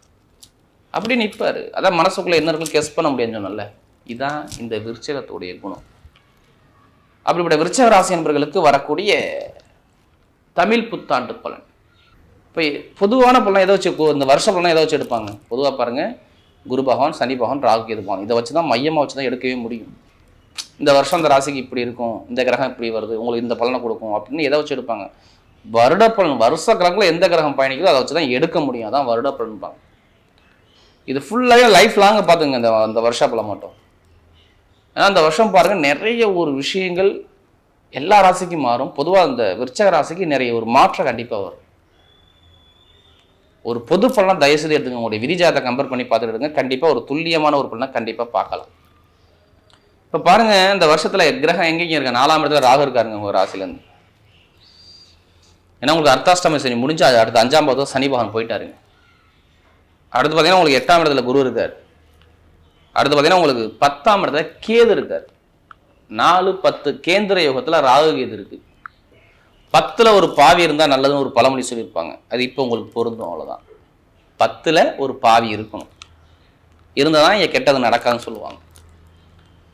Speaker 3: அப்படி நிற்பார். அதான் மனசுக்குள்ளே என்ன இருக்கும் கெஸ் பண்ண முடியும்னு சொன்னல. இதுதான் இந்த விருச்சிகத்துடைய குணம். அப்படிப்பட்ட விருச்சிக ராசி என்பவர்களுக்கு வரக்கூடிய தமிழ் புத்தாண்டு பலன். இப்போ பொதுவான பலன் எதை வச்சு, இந்த வருஷ பலன் எதை வச்சு எடுப்பாங்க? பொதுவாக பாருங்கள், குரு பகவான், சனி பகவான், ராகு கேது பகவான், இதை வச்சு தான் மையமாக வச்சு தான் எடுக்கவே முடியும். இந்த வருஷம் இந்த ராசிக்கு இப்படி இருக்கும், இந்த கிரகம் இப்படி வருது, உங்களுக்கு இந்த பலனை கொடுக்கும் அப்படின்னு எதை வச்சு எடுப்பாங்க? வருட பலன். வருஷ கிரகத்தில் எந்த கிரகம் பயணிக்குதோ அதை வச்சு தான் எடுக்க முடியும். அதான் வருட பலன்பாங்க. இது ஃபுல்லாகவே லைஃப் லாங்க பார்த்துங்க இந்த வருஷ பலன் மட்டும். ஏன்னா இந்த வருஷம் பாருங்கள் நிறைய ஒரு விஷயங்கள் எல்லா ராசிக்கும் மாறும். பொதுவாக இந்த விருச்சிக ராசிக்கு நிறைய ஒரு மாற்றம் கண்டிப்பாக வரும். ஒரு பொது பலனாக தயவுசெய்து எடுத்துங்க. உங்களுடைய விதிஜாதத்தை கம்பேர் பண்ணி பார்த்துட்டு எடுங்க. கண்டிப்பாக ஒரு துல்லியமான ஒரு பலனை கண்டிப்பாக பார்க்கலாம். இப்போ பாருங்கள், இந்த வருஷத்தில் கிரகம் எங்கேயும் இருக்க 4ஆம் இடத்துல ராகு இருக்காருங்க உங்கள் ராசிலேருந்து. ஏன்னா உங்களுக்கு அர்த்தாஷ்டமி சனி முடிஞ்சு அடுத்த 5ஆம் பாவத்தில் சனி பகவான் போயிட்டாருங்க. அடுத்து பார்த்தீங்கன்னா உங்களுக்கு 8ஆம் இடத்துல குரு இருக்கார். அடுத்து பார்த்தீங்கன்னா உங்களுக்கு 10ஆம் இடத்துல கேது இருக்கார். 4, 10 கேந்திர யோகத்தில் ராகு கேது இருக்கு. 10ல் ஒரு பாவி இருந்தால் நல்லதுன்னு ஒரு பழமொழி சொல்லியிருப்பாங்க. அது இப்போ உங்களுக்கு பொருந்தும். அவ்வளோதான். 10ல் ஒரு பாவி இருக்கணும். இருந்தால் தான் இங்கே கெட்டது நடக்காதுன்னு சொல்லுவாங்க.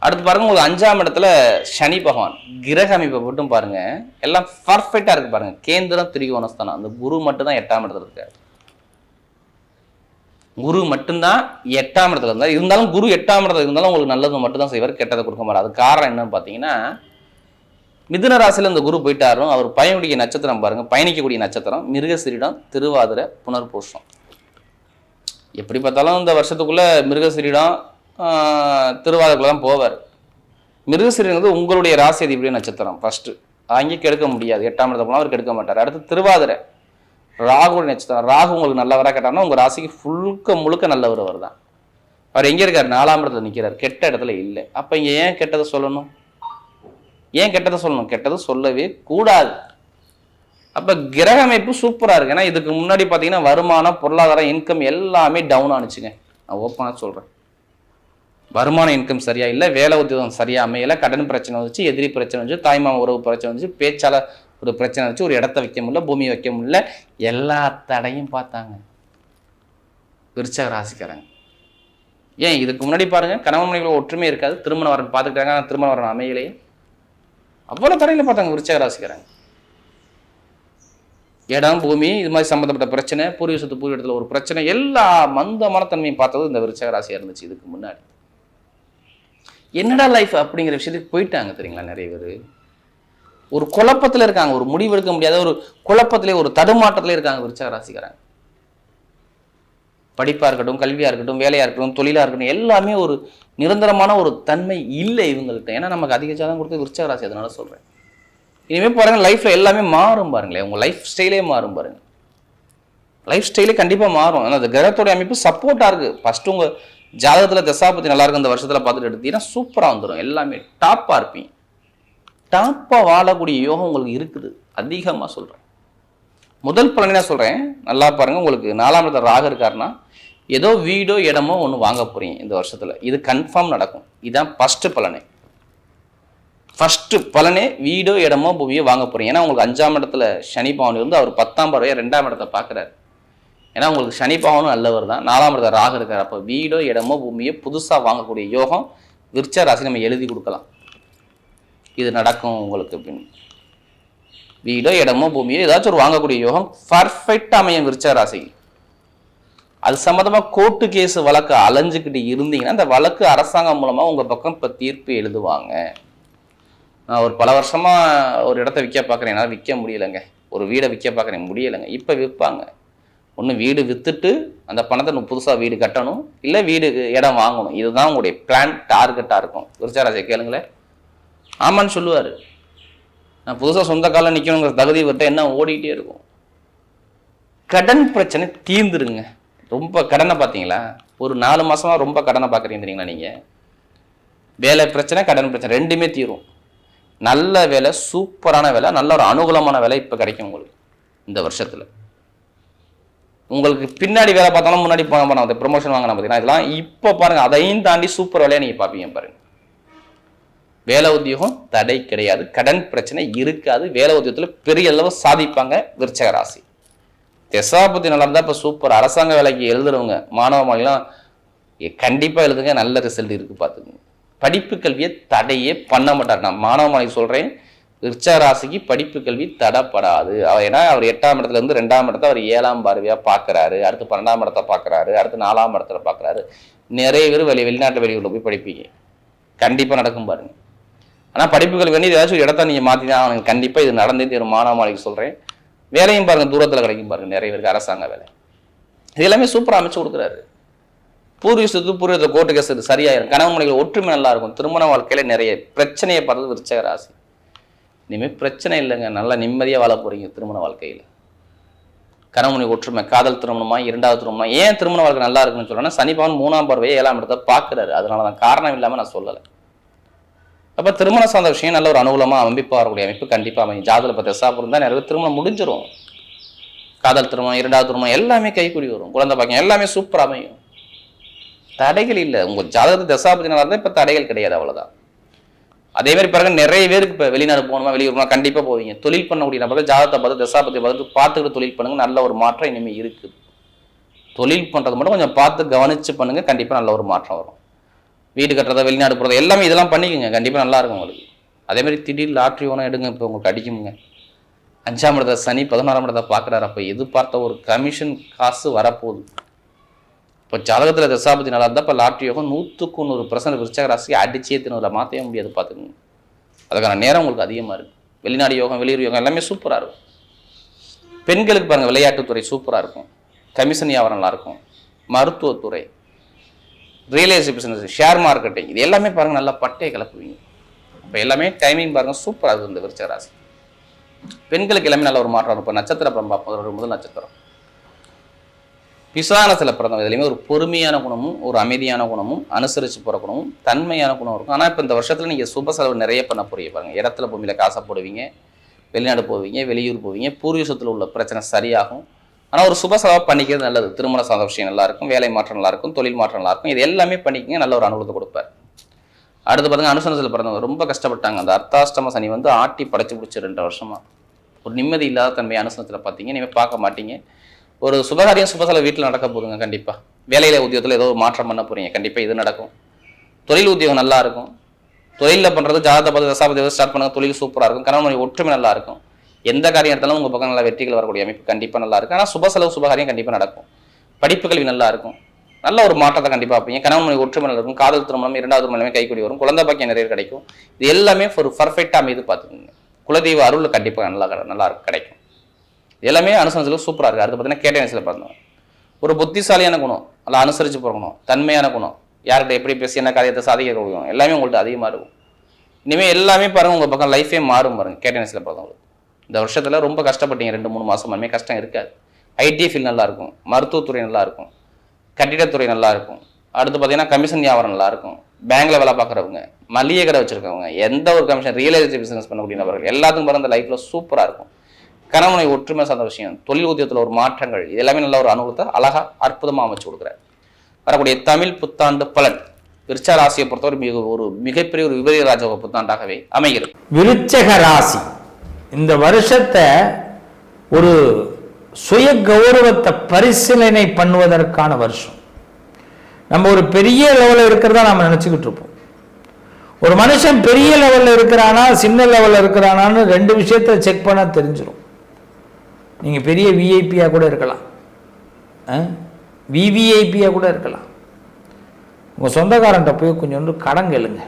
Speaker 3: அடுத்து பாருங்கள், உங்களுக்கு 5ஆம் இடத்துல சனி பகவான். கிரக அமைப்பை மட்டும் பாருங்கள், எல்லாம் பர்ஃபெக்டாக இருக்குது பாருங்கள். கேந்திரம், திரிகோணஸ்தானம். அந்த குரு மட்டும்தான் 8ஆம் இடத்துல இருக்கார். குரு மட்டும்தான் 8ஆம் இடத்துல இருந்தால், இருந்தாலும் குரு 8ஆம் இடத்துல இருந்தாலும் உங்களுக்கு நல்லது மட்டும்தான் செய்வார், கெட்டதை கொடுக்க மாட்டார். அது காரணம் என்னன்னு பார்த்தீங்கன்னா, மிதுன ராசியில் இந்த குரு போயிட்டாரும். அவர் பயணிக்கூடிய நட்சத்திரம் பாருங்க, பயணிக்கக்கூடிய நட்சத்திரம் மிருகசீரிடம், திருவாதிரை, புனர்பூசம். எப்படி பார்த்தாலும் இந்த வருஷத்துக்குள்ள மிருகசீரிடம், திருவாதிரைக்குள்ள தான் போவார். மிருகசீரிடம் உங்களுடைய ராசி அதிபதிய நட்சத்திரம் ஃபர்ஸ்ட். அங்கே கெடுக்க முடியாது. 8ஆம் இடத்துல போனால் அவர் கெடுக்க மாட்டார். அடுத்து திருவாதிரை, ராகுடைய நட்சத்திரம். ராகு உங்களுக்கு நல்லவராக கேட்டார்னா உங்கள் ராசிக்கு முழுக்க நல்லவர் அவர் தான். அவர் எங்கே இருக்கார்? 4ஆம் இடத்துல நிற்கிறார். கெட்ட இடத்துல இல்லை. அப்போ இங்கே ஏன் கெட்டதை சொல்லணும்? ஏன் கெட்டதை சொல்லணும்? கெட்டதை சொல்லவே கூடாது. அப்போ கிரக அமைப்பு சூப்பராக இருக்கு. ஏன்னா இதுக்கு முன்னாடி பார்த்தீங்கன்னா வருமானம், பொருளாதாரம், இன்கம் எல்லாமே டவுன் ஆனிச்சுங்க. நான் ஓப்பனாக சொல்கிறேன். வருமான இன்கம் சரியா இல்லை, வேலை உத்தியோகம் சரியா அமையலை, கடன் பிரச்சனை வந்துச்சு, எதிரி பிரச்சனை வந்துச்சு, தாய்மாம உறவு பிரச்சனை வந்துச்சு, பேச்சால ஒரு பிரச்சனை வந்துச்சு, ஒரு இடத்த வைக்க முடியல, பூமி வைக்க முடியல, எல்லா தடையும் பார்த்தாங்க விருச்சிக ராசிக்காரங்க. ஏன் இதுக்கு முன்னாடி பாருங்க கணவன் மனைவிகள் ஒற்றுமை இருக்காது, திருமண வரன் பார்த்துக்கிட்டாங்க, ஆனால் திருமண வரன் அமையலையே. அவ்வளோ தடையில் பார்த்தாங்க விருச்சிக ராசிக்காரங்க. இடம் பூமி இது மாதிரி சம்மந்தப்பட்ட பிரச்சனை, பூர்வீக சொத்து பூர்வீகத்தில் ஒரு பிரச்சனை, எல்லா மந்தமான தன்மையும் பார்த்தது இந்த விருச்சிக ராசியாக இருந்துச்சு. இதுக்கு முன்னாடி என்னடா லைஃப் அப்படிங்கிற விஷயத்துக்கு போயிட்டாங்க தெரியுங்களா. நிறைய பேர் ஒரு குழப்பத்தில் இருக்காங்க, ஒரு முடிவு எடுக்க முடியாத ஒரு குழப்பத்திலே ஒரு தடுமாற்றத்திலே இருக்காங்க விருச்சிக ராசிக்காரங்க. படிப்பாக இருக்கட்டும், கல்வியாக இருக்கட்டும், வேலையாக இருக்கட்டும், தொழிலாக இருக்கட்டும், எல்லாமே ஒரு நிரந்தரமான ஒரு தன்மை இல்லை இவங்கள்ட்ட. ஏன்னா நமக்கு அதிக ஜாதகம் கொடுத்து விருச்சிக ராசி, அதனால சொல்கிறேன். இனிமேல் பாருங்கள் லைஃப்பில் எல்லாமே மாறும் பாருங்களேன், உங்கள் லைஃப் ஸ்டைலே மாறும் பாருங்கள். லைஃப் ஸ்டைலே கண்டிப்பாக மாறும். ஆனால் அந்த கிரகத்தோடைய அமைப்பு சப்போர்ட்டாக இருக்குது. ஃபஸ்ட்டு உங்கள் ஜாதகத்தில் தசாபதி நல்லா இருக்கு அந்த வருஷத்தில் பார்த்துட்டு எடுத்தீங்கன்னா சூப்பராக வந்துடும். எல்லாமே டாப்பாக இருப்பீங்க. டாப்பாக வாழக்கூடிய யோகம் உங்களுக்கு இருக்குது, அதிகமாக சொல்கிறேன். முதல் பலனா சொல்கிறேன், நல்லா பாருங்கள். உங்களுக்கு 4ஆம் இடத்துல ராகு இருக்காருன்னா ஏதோ வீடோ இடமோ ஒன்று வாங்க போகிறீங்க இந்த வருஷத்தில். இது கன்ஃபார்ம் நடக்கும். இதுதான் ஃபஸ்ட்டு பலனே. ஃபஸ்ட்டு பலனே வீடோ இடமோ பூமியோ வாங்க போகிறீங்க. ஏன்னா உங்களுக்கு 5ஆம் இடத்துல சனி பகவான் இருந்து அவர் 10ஆம் பார்வையாக 2ஆம் இடத்தை பார்க்குறாரு. ஏன்னா உங்களுக்கு சனி பகவானும் நல்லவர் தான், 4ஆம் இடத்துல ராகு இருக்கார். அப்போ வீடோ இடமோ பூமியோ புதுசாக வாங்கக்கூடிய யோகம் விருச்சிக ராசி நம்ம எழுதி கொடுக்கலாம். இது நடக்கும் உங்களுக்கு. அப்படின்னு வீடோ இடமோ பூமியோ ஏதாச்சும் ஒரு வாங்கக்கூடிய யோகம் பர்ஃபெக்டாக அமையும் விருச்சிக ராசி. அது சம்மந்தமாக கோர்ட்டு கேஸ் வழக்கு அலைஞ்சிக்கிட்டு இருந்தீங்கன்னா அந்த வழக்கு அரசாங்கம் மூலமாக உங்கள் பக்கம் இப்போ தீர்ப்பு எழுதுவாங்க. நான் ஒரு பல வருஷமாக ஒரு இடத்த விற்க பார்க்குறேன், என்னால் விற்க முடியலைங்க. ஒரு வீடை விற்க பார்க்குறேன், முடியலைங்க. இப்போ விற்பாங்க. ஒன்று வீடு விற்றுட்டு அந்த பணத்தை புதுசாக வீடு கட்டணும், இல்லை வீடு இடம் வாங்கணும். இதுதான் உங்களுடைய பிளான், டார்கெட்டாக இருக்கும். விருச்சிக ராசி கேளுங்களேன். ஆமான்னு சொல்லுவார். நான் புதுசாக சொந்த காலம் நிற்கணுங்கிற தகுதி விட்ட என்ன ஓடிக்கிட்டே இருக்கும். கடன் பிரச்சனை தீர்ந்துருங்க. ரொம்ப கடனை பார்த்தீங்களா, ஒரு 4 மாதமாக ரொம்ப கடனை பார்க்குறீங்க தெரியுங்களா. நீங்கள் வேலை பிரச்சனை, கடன் பிரச்சனை ரெண்டுமே தீரும். நல்ல வேலை, சூப்பரான வேலை, நல்ல ஒரு அனுகூலமான வேலை இப்போ கிடைக்கும் உங்களுக்கு இந்த வருஷத்தில். உங்களுக்கு பின்னாடி வேலை பார்த்தாலும் முன்னாடி போன ப்ரொமோஷன் வாங்கினா பார்த்தீங்கன்னா இதெல்லாம் இப்போ பாருங்கள். அதையும் தாண்டி சூப்பர் வேலையை நீங்கள் பார்ப்பீங்க பாருங்கள். வேலை உத்தியோகம் தடை கிடையாது, கடன் பிரச்சனை இருக்காது. வேலை உத்தியோகத்தில் பெரிய அளவு சாதிப்பாங்க விருச்சிக ராசி. தசாபதி நல்லா இருந்தால் இப்போ சூப்பர். அரசாங்க வேலைக்கு எழுதுறவங்க மாணவ மாணவிலாம் கண்டிப்பாக எழுதுங்க, நல்ல ரிசல்ட் இருக்குது பார்த்துக்குங்க. படிப்பு கல்வியை தடையே பண்ண மாட்டார். நான் மாணவ மாணவி சொல்கிறேன், விருச்சிக ராசிக்கு படிப்பு கல்வி தடைப்படாது. ஏன்னா அவர் 8ஆம் இடத்துலேருந்து 2ஆம் இடத்தை அவர் 7ஆம் பார்வையாக பார்க்குறாரு, அடுத்து 12ஆம் இடத்தை பார்க்குறாரு, அடுத்து 4ஆம் இடத்துல பார்க்குறாரு. நிறைய பேர் வெளிநாட்டு வெளியூரில் போய் படிப்பீங்க, கண்டிப்பாக நடக்கும் பாருங்க. ஆனால் படிப்புகள் வேண்டி ஏதாச்சும் ஒரு இடத்த நீங்கள் மாற்றி தான் அவனுக்கு கண்டிப்பாக இது நடந்தே ஒரு மாணவ மாணவிக்கு சொல்கிறேன். வேலையும் பாருங்கள், தூரத்தில் கிடைக்கும் பாருங்கள். நிறைய பேருக்கு அரசாங்க வேலை இது எல்லாமே சூப்பராக அமைச்சு கொடுக்குறாரு. பூர்வீகத்து பூர்வீகத்தில் கோர்ட்டு கேஸ் சரியாயிரும். கணவன் மனைவிகள் ஒற்றுமை நல்லா இருக்கும். திருமண வாழ்க்கையில் நிறைய பிரச்சனையை பார்த்தது விருச்சிக ராசி. இனிமேல் பிரச்சனை இல்லைங்க, நல்லா நிம்மதியாக வாழ போகிறீங்க திருமண வாழ்க்கையில். கணவன் மனைவி ஒற்றுமை, காதல் திருமணமா 2வது திருமணமா. ஏன் திருமண வாழ்க்கை நல்லா இருக்குன்னு சொல்லணும்னா சனி பகவான் 3ஆம் பார்வையை 7ஆம் இடத்தை பார்க்குறாரு. அதனால தான், காரணம் இல்லாமல் நான் சொல்லலை. அப்போ திருமண சார்ந்த விஷயம் நல்ல ஒரு அனுகூலமாக அமைப்பாக வரக்கூடிய அமைப்பு கண்டிப்பாக அமையும். ஜாதகத்தில் இப்போ தசாபுரம் தான் நிறைய திருமணம் முடிஞ்சிடும். காதல் திருமணம், 2வது திருமணம் எல்லாமே கைக்கூடி வரும். குழந்தை பாக்கியம் எல்லாமே சூப்பராக அமையும். தடைகள் இல்லை. உங்கள் ஜாதகத்து தசாபதி நல்லா இருந்தால் இப்போ தடைகள் கிடையாது, அவ்வளோதான். அதே மாதிரி பாருங்க, நிறைய பேருக்கு இப்போ வெளிநாடு போகணுமா வெளியூர் போகணும் கண்டிப்பாக போவீங்க. தொழில் பண்ணக்கூடிய நபர்கள் ஜாதகத்தை பார்த்து தசாபதி பார்த்துக்கிட்டு தொழில் பண்ணுங்க. நல்ல ஒரு மாற்றம் இனிமேல் இருக்குது. தொழில் பண்ணுறது மட்டும் கொஞ்சம் பார்த்து கவனித்து பண்ணுங்க, கண்டிப்பாக நல்ல ஒரு மாற்றம் வரும். வீடு கட்டுறதை, வெளிநாடு போகிறத எல்லாமே இதெல்லாம் பண்ணிக்கோங்க, கண்டிப்பாக நல்லா இருக்கும் உங்களுக்கு. அதே மாதிரி திடீர் லாட்ரி ஒன்றும் எடுங்க, இப்போ உங்களுக்கு அடிக்குங்க. 5ஆம் இடத்தை சனி 16ஆம் இடத்தை பார்க்குறாரு. அப்போ எதிர்பார்த்த ஒரு கமிஷன் காசு வரப்போகுது. இப்போ ஜாதகத்தில் தசாபதி நல்லா இருந்தால் இப்போ லாட்ரி யோகம் 100% விருச்சிக ராசிக்கு அடிச்சே தினத்தில் மாற்றவே முடியாது, பார்த்துக்கோங்க. அதுக்கான நேரம் உங்களுக்கு அதிகமாக இருக்குது. வெளிநாடு யோகம், வெளியூர் யோகம் எல்லாமே சூப்பராக இருக்கும். பெண்களுக்கு பாருங்கள், விளையாட்டுத்துறை சூப்பராக இருக்கும், கமிஷன் வியாபாரம் நல்லாயிருக்கும், மருத்துவத்துறை, real estate business, share marketing, இது எல்லாமே பாருங்கள் நல்லா பட்டையை கிளப்புவீங்க. இப்போ எல்லாமே டைமிங் பாருங்கள் சூப்பராக இருக்குது இந்த விருச்சிக ராசி. பெண்களுக்கு எல்லாமே நல்ல ஒரு மாற்றம் இருக்கும். நட்சத்திரம் பார்ப்போம். முதல் நட்சத்திரம் பிசானத்தில் பிறந்தவங்க. இதுலையுமே ஒரு பொறுமையான குணமும், ஒரு அமைதியான குணமும், அனுசரித்து போகிற குணமும், தன்மையான குணம் இருக்கும். ஆனால் இப்போ இந்த வருஷத்தில் நீங்கள் சுப செலவு நிறைய பண்ண போறீங்க பாருங்கள். இடத்துல பூமியில் காசை போடுவீங்க, வெளிநாடு போவீங்க, வெளியூர் போவீங்க, பூர்வீகத்தில் உள்ள பிரச்சனை சரியாகும். ஆனால் ஒரு சுப செலவாக பண்ணிக்கிறது நல்லது. திருமண சார்ந்த விஷயம் நல்லாயிருக்கும், வேலை மாற்றம் நல்லாயிருக்கும், தொழில் மாற்றம் நல்லாயிருக்கும். இது எல்லாமே பண்ணிக்கிங்க, நல்ல ஒரு அனுகூலத்தை கொடுப்பார். அடுத்து பார்த்தீங்கன்னா அனுசனத்தில் பிறந்தவங்க ரொம்ப கஷ்டப்பட்டாங்க. அந்த அர்த்தாஷ்டம சனி வந்து ஆட்டி படைச்சி பிடிச்சி 2 வருஷமாக ஒரு நிம்மதி இல்லாத தன்மை அனுசனத்தில் பார்த்தீங்க. இனிமேல் பார்க்க மாட்டீங்க. ஒரு சுபகாரியம் சுபசல வீட்டில் நடக்க போதுங்க கண்டிப்பாக. வேலையில உத்தியோகத்தில் ஏதோ ஒரு மாற்றம் பண்ண போறீங்க, கண்டிப்பாக இது நடக்கும். தொழில் உத்தியோகம் நல்லா இருக்கும். தொழிலில் பண்ணுறது ஜாதகத்தை பார்த்து தசாபதி ஸ்டார்ட் பண்ணுங்க, தொழில் சூப்பராக இருக்கும். கணவன் மனைவி ஒற்றுமை நல்லா இருக்கும். எந்த காரியம் எடுத்தாலும் உங்கள் பக்கம் நல்லா வெற்றிகள் வரக்கூடிய அமைப்பு கண்டிப்பாக நல்லா இருக்கும். ஆனால் சுப செலவு சுபகாரியம் கண்டிப்பாக நடக்கும். படிப்பு கல்வி நல்லா இருக்கும். நல்ல ஒரு மாற்றத்தை கண்டிப்பாக பார்ப்பீங்க. கணவன் மனைவி ஒற்றுமை நல்லா இருக்கும். காதல் திருமணம், இரண்டாவது திருமணமே கைக்கூடி வரும். குழந்தை பாக்கியம் நிறைய கிடைக்கும். இது எல்லாமே ஒரு பர்ஃபெக்டாக அமைது பார்த்துக்கோங்க. குலதெய்வ அருள் கண்டிப்பாக நல்லா கிடைக்கும். எல்லாமே அனுசரிச்சு சூப்பராக இருக்குது. அடுத்து பார்த்தீங்கன்னா கேட்டேன்ஸில் பார்த்தோம், ஒரு புத்திசாலியான குணம், நல்லா அனுசரித்து போகணும், தன்மையான குணம், யார்கிட்ட எப்படி பேசி என்ன காரியத்தை சாதிக்க முடியும், எல்லாமே உங்கள்கிட்ட அதிகமாக இருக்கும். இனிமேல் எல்லாமே பாருங்கள் உங்கள் பக்கம் லைஃபே மாறும் பாருங்கள். கேட்டேன்ஸில் பார்த்தவங்களுக்கு இந்த வருஷத்தில் ரொம்ப கஷ்டப்பட்டீங்க, 2-3 மாதம் அதுமே கஷ்டம் இருக்காது. ஐடி ஃபீல்ட் நல்லாயிருக்கும், மருத்துவத்துறை நல்லாயிருக்கும், கட்டிடத்துறை நல்லாயிருக்கும். அடுத்து பார்த்தீங்கன்னா கமிஷன் வியாபாரம் நல்லாயிருக்கும். பேங்க்கில் வேலை பார்க்குறவங்க, மளிகை கடை வச்சுருக்கவங்க, எந்த ஒரு கமிஷன் ரியல் எஸ்டேட் பிஸ்னஸ் பண்ணக்கூடிய நபர்கள் எல்லாத்துக்கும் பாருங்க இந்த லைஃப்பில் சூப்பராக இருக்கும். கணவனை ஒற்றுமை சார்ந்த விஷயம், தொழில் உத்தியோகத்தில் ஒரு மாற்றங்கள், இது எல்லாமே நல்ல ஒரு அனுகூலத்தை அழகாக அற்புதமாக அமைச்சு கொடுக்குறாரு. வரக்கூடிய தமிழ் புத்தாண்டு பலன் விருச்சக ராசியை பொறுத்தவரை ஒரு மிகப்பெரிய ஒரு விபரீத ராஜ புத்தாண்டாகவே அமைகிறது.
Speaker 4: விருச்சக ராசி இந்த வருஷத்தை ஒரு சுய கௌரவத்தை பரிசீலனை பண்ணுவதற்கான வருஷம். நம்ம ஒரு பெரிய லெவலில் இருக்கிறதா நம்ம நினச்சிக்கிட்டு இருப்போம். ஒரு மனுஷன் பெரிய லெவலில் இருக்கிறானா சின்ன லெவலில் இருக்கிறானான்னு 2 விஷயத்தை செக் பண்ண தெரிஞ்சிடும். நீங்கள் பெரிய விஐபியாக கூட இருக்கலாம், விவிஐபியாக கூட இருக்கலாம். உங்கள் சொந்தக்காரன்ட்ட போய் கொஞ்சோண்டு கடன் கேளுங்க,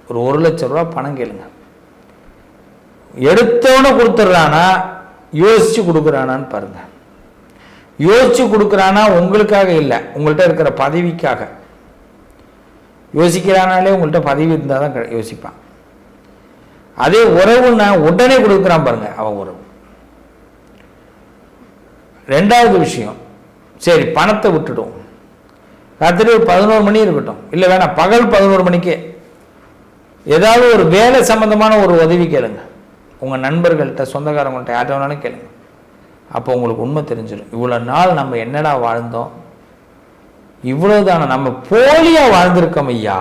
Speaker 4: ஒரு 1 லட்சம் ரூபா பணம் கேளுங்க. எடுத்தவன கொடுத்துட்றானா யோசிச்சு கொடுக்குறானான்னு பாருங்க. யோசிச்சு கொடுக்குறானா உங்களுக்காக இல்லை, உங்கள்கிட்ட இருக்கிற பதவிக்காக யோசிக்கிறானாலே. உங்கள்கிட்ட பதவி இருந்தால் தான் யோசிப்பான். அதே உறவுன்னா உடனே கொடுக்குறான் பாருங்க, அவன் உறவு. 2வது விஷயம், சரி பணத்தை விட்டுடும், ராத்திரி ஒரு 11 மணி இருக்கட்டும், இல்லை வேணாம் பகல் 11 மணிக்கே ஏதாவது ஒரு வேலை சம்பந்தமான ஒரு உதவி கேளுங்க. உங்கள் நண்பர்கள்ட்ட சொந்தக்காரங்கள்ட்ட யார்கிட்ட வேணாலும் கேளுங்க. அப்போ உங்களுக்கு உண்மை தெரிஞ்சிடும். இவ்வளோ நாள் நம்ம என்னடா வாழ்ந்தோம், இவ்வளவுதான நம்ம போலியாக வாழ்ந்திருக்கோம் ஐயா,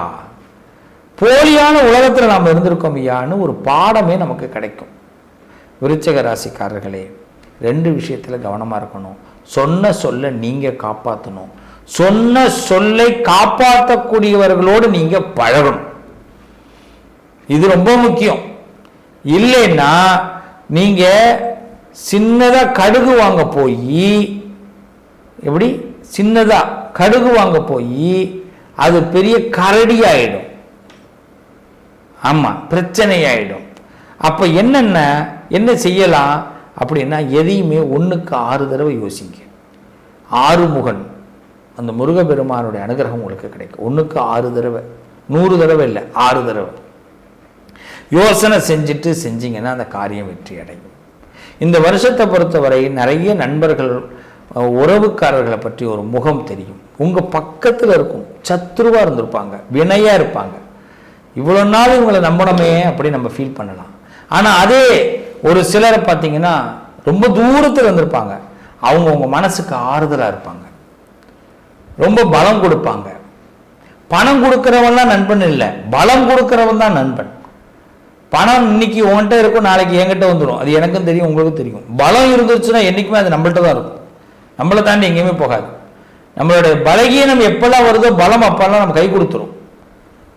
Speaker 4: போலியான உலகத்தில் நாம் இருந்திருக்கோம் ஐயான்னு ஒரு பாடமே நமக்கு கிடைக்கும். விருச்சக ராசிக்காரர்களே 2 விஷயத்தில் கவனமாக இருக்கணும். சொன்ன சொல்லை நீங்கள் காப்பாற்றணும். சொன்ன சொல்லை காப்பாற்றக்கூடியவர்களோடு நீங்கள் பழகணும். இது ரொம்ப முக்கியம். இல்லைன்னா நீங்கள் சின்னதாக கடுகு வாங்க போய், எப்படி சின்னதாக கடுகு வாங்க போய் அது பெரிய கரடி ஆயிடும். ஆமாம், பிரச்சனை ஆயிடும். அப்போ என்ன செய்யலாம் அப்படின்னா, எதையுமே 1க்கு 6 தடவை யோசிங்க. 6 முகன் அந்த முருகப்பெருமானுடைய அனுகிரகம் உங்களுக்கு கிடைக்கும். 1க்கு 6 தடவை, 100 தடவை இல்லை, 6 தடவை யோசனை செஞ்சீங்கன்னா அந்த காரியம் வெற்றி அடையும். இந்த வருஷத்தை பொறுத்தவரை நிறைய நண்பர்கள் உறவுக்காரர்களை பற்றி ஒரு முகம் தெரியும். உங்கள் பக்கத்தில் இருக்கும், சத்ருவாக இருந்திருப்பாங்க, வினையாக இருப்பாங்க. இவ்வளோ நாள் இவங்களை நம்பணுமே அப்படி நம்ம ஃபீல் பண்ணலாம். ஆனால் அதே ஒரு சிலரை பார்த்தீங்கன்னா ரொம்ப தூரத்தில் இருந்திருப்பாங்க, அவங்க உங்கள் மனசுக்கு ஆறுதலாக இருப்பாங்க, ரொம்ப பலம் கொடுப்பாங்க. பணம் கொடுக்குறவன்லாம் நண்பன் இல்லை, பலம் கொடுக்குறவன் தான் நண்பன். பணம் இன்னைக்கு உன்கிட்ட இருக்கும், நாளைக்கு என்கிட்ட வந்துடும், அது எனக்கும் தெரியும் உங்களுக்கும் தெரியும். பலம் இருந்துச்சுன்னா என்றைக்குமே அது நம்மள்கிட்ட தான் இருக்கும், நம்மளை தாண்டி எங்கேயுமே போகாது. நம்மளுடைய பலகீனம் எப்பெல்லாம் வருதோ பலம் அப்பெல்லாம் நம்ம கை கொடுத்துரும்.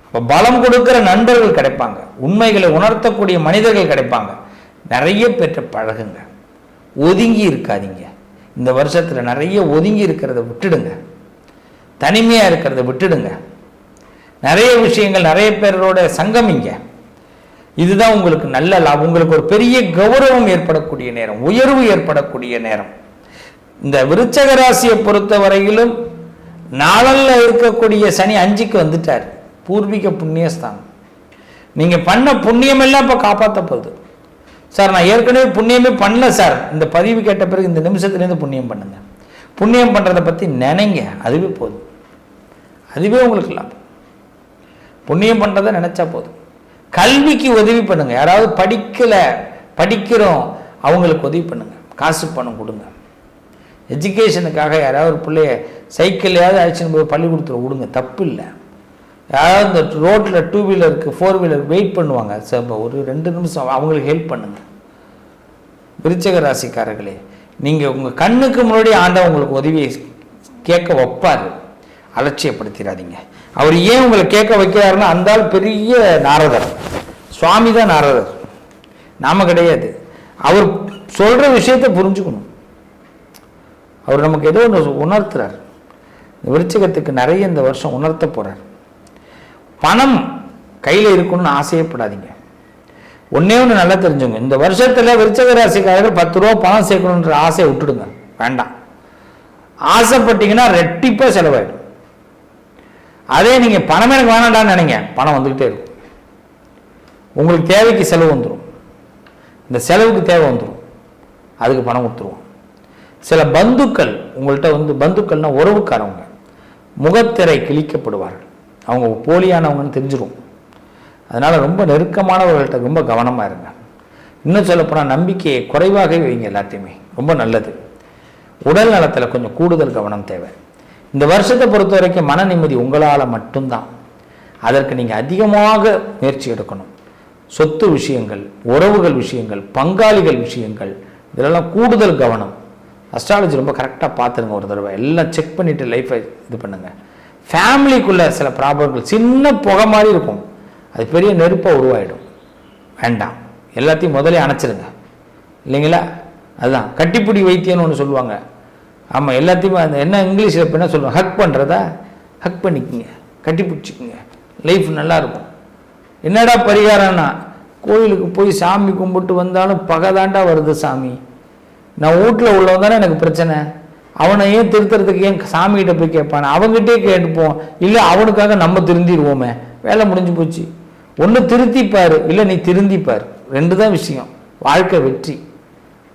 Speaker 4: இப்போ பலம் கொடுக்குற நண்பர்கள் கிடைப்பாங்க, உண்மைகளை உணர்த்தக்கூடிய மனிதர்கள் கிடைப்பாங்க. நிறைய பேற்ற பழகுங்க, ஒதுங்கி இருக்காதீங்க. இந்த வருஷத்தில் நிறைய ஒதுங்கி இருக்கிறத விட்டுடுங்க, தனிமையாக இருக்கிறத விட்டுடுங்க. நிறைய விஷயங்கள் நிறைய பேரோட சங்கமிங்க. இதுதான் உங்களுக்கு நல்ல லாபம். உங்களுக்கு ஒரு பெரிய கௌரவம் ஏற்படக்கூடிய நேரம், உயர்வு ஏற்படக்கூடிய நேரம். இந்த விருச்சக ராசியை பொறுத்த வரையிலும் நாளில் இருக்கக்கூடிய சனி 5க்கு வந்துட்டார், பூர்வீக புண்ணியஸ்தானம். நீங்கள் பண்ண புண்ணியம் எல்லாம் இப்போ காப்பாற்ற போகுது. சார் நான் ஏற்கனவே புண்ணியமே பண்ணல சார், இந்த பதிவு கேட்ட பிறகு இந்த நிமிஷத்துலேருந்து புண்ணியம் பண்ணுங்க. புண்ணியம் பண்ணுறதை பற்றி நினைங்க, அதுவே போதும், அதுவே உங்களுக்கு லாபம். புண்ணியம் பண்ணுறதை நினச்சா போதும். கல்விக்கு உதவி பண்ணுங்க, யாராவது படிக்கிறோம் அவங்களுக்கு உதவி பண்ணுங்க, காசு பணம் கொடுங்க. எஜுகேஷனுக்காக யாராவது ஒரு பிள்ளைய சைக்கிள்லையாவது அழைச்சின்னு போய் பள்ளிக்கூடத்தில் விடுங்க, தப்பு இல்லை. யாராவது இந்த ரோட்டில் 2 வீலருக்கு 4 வீலருக்கு வெயிட் பண்ணுவாங்க, சார் ஒரு 2 நிமிஷம் அவங்களுக்கு ஹெல்ப் பண்ணுங்க. விருச்சக ராசிக்காரர்களே, நீங்கள் உங்கள் கண்ணுக்கு முன்னாடி ஆண்டவன் உங்களுக்கு உதவியை கேட்க வைப்பார். அலட்சியப்படுத்திடாதீங்க. அவர் ஏன் உங்களை கேட்க வைக்கிறாருன்னா, அந்த ஆள் பெரிய நாரதர், சுவாமி தான் நாரதர், நாம கிடையாது. அவர் சொல்ற விஷயத்தை புரிஞ்சுக்கணும். அவர் நமக்கு ஏதோ ஒன்று உணர்த்துறார். விருச்சிகத்துக்கு நிறைய இந்த வருஷம் உணர்த்த போறார். பணம் கையில் இருக்கணும்னு ஆசையப்படாதீங்க. ஒன்னே ஒன்று நல்லா தெரிஞ்சுங்க, இந்த வருஷத்துல விருச்சிக ராசிக்காரர்கள் 10 ரூபா பணம் சேர்க்கணுன்ற ஆசையை விட்டுடுங்க, வேண்டாம். ஆசைப்பட்டீங்கன்னா ரெட்டிப்பா செலவாயிடும். அதே நீங்க பணம் எனக்கு வேணாண்டான்னு நினைங்க, பணம் வந்துகிட்டே இருக்கும். உங்களுக்கு தேவைக்கு செலவு வந்துடும், இந்த செலவுக்கு தேவை வந்துடும், அதுக்கு பணம் கொடுத்துருவோம். சில பந்துக்கள் உங்கள்கிட்ட வந்து, பந்துக்கள்னா உறவுக்காரவங்க, முகத்திரை கிழிக்கப்படுவார்கள். அவங்க போலியானவங்கன்னு தெரிஞ்சிடும். அதனால ரொம்ப நெருக்கமானவர்கள்ட்ட ரொம்ப கவனமா இருங்க. இன்னும் சொல்லப்போனால் நம்பிக்கையை குறைவாகவே வைங்க, எல்லாத்தையுமே ரொம்ப நல்லது. உடல் நலத்தில் கொஞ்சம் கூடுதல் கவனம் தேவை. இந்த வருஷத்தை பொறுத்த வரைக்கும் மன நிம்மதி உங்களால் மட்டும்தான். அதற்கு நீங்கள் அதிகமாக முயற்சி எடுக்கணும். சொத்து விஷயங்கள், உறவுகள் விஷயங்கள், பங்காளிகள் விஷயங்கள், இதெல்லாம் கூடுதல் கவனம். அஸ்ட்ராலஜி ரொம்ப கரெக்டாக பார்த்துருங்க, ஒரு தடவை எல்லாம் செக் பண்ணிவிட்டு லைஃப்பை இது பண்ணுங்க. ஃபேமிலிக்குள்ளே சில ப்ராப்ளங்கள், சின்ன புகை மாதிரி இருக்கும், அது பெரிய நெருப்பாக உருவாயிடும். வேண்டாம், எல்லாத்தையும் முதலே அணைச்சிருங்க, இல்லைங்களா? அதுதான் கட்டிப்பிடி வைத்தியம்னு ஒன்று சொல்லுவாங்க. ஆமாம், எல்லாத்தையுமே அந்த என்ன இங்கிலீஷில் இப்போ என்ன சொல்லுவாங்க, ஹக் பண்ணுறதா, ஹக் பண்ணிக்கோங்க, கட்டி பிடிச்சிக்கோங்க, லைஃப் நல்லாயிருக்கும். என்னடா பரிகாரம்னா, கோயிலுக்கு போய் சாமி கும்பிட்டு வந்தாலும் பகதாண்டா வருது சாமி. நான் வீட்டில் உள்ளவன் தானே எனக்கு பிரச்சனை, அவனை ஏன் திருத்துறதுக்கு ஏன் சாமிகிட்ட போய் கேட்பானே, அவங்ககிட்டே கேட்டுப்போம். இல்லை அவனுக்காக நம்ம திருந்திடுவோமே, வேலை முடிஞ்சு போச்சு. ஒன்று திருத்திப்பார், இல்லை நீ திருந்திப்பார், 2 தான் விஷயம். வாழ்க்கை வெற்றி.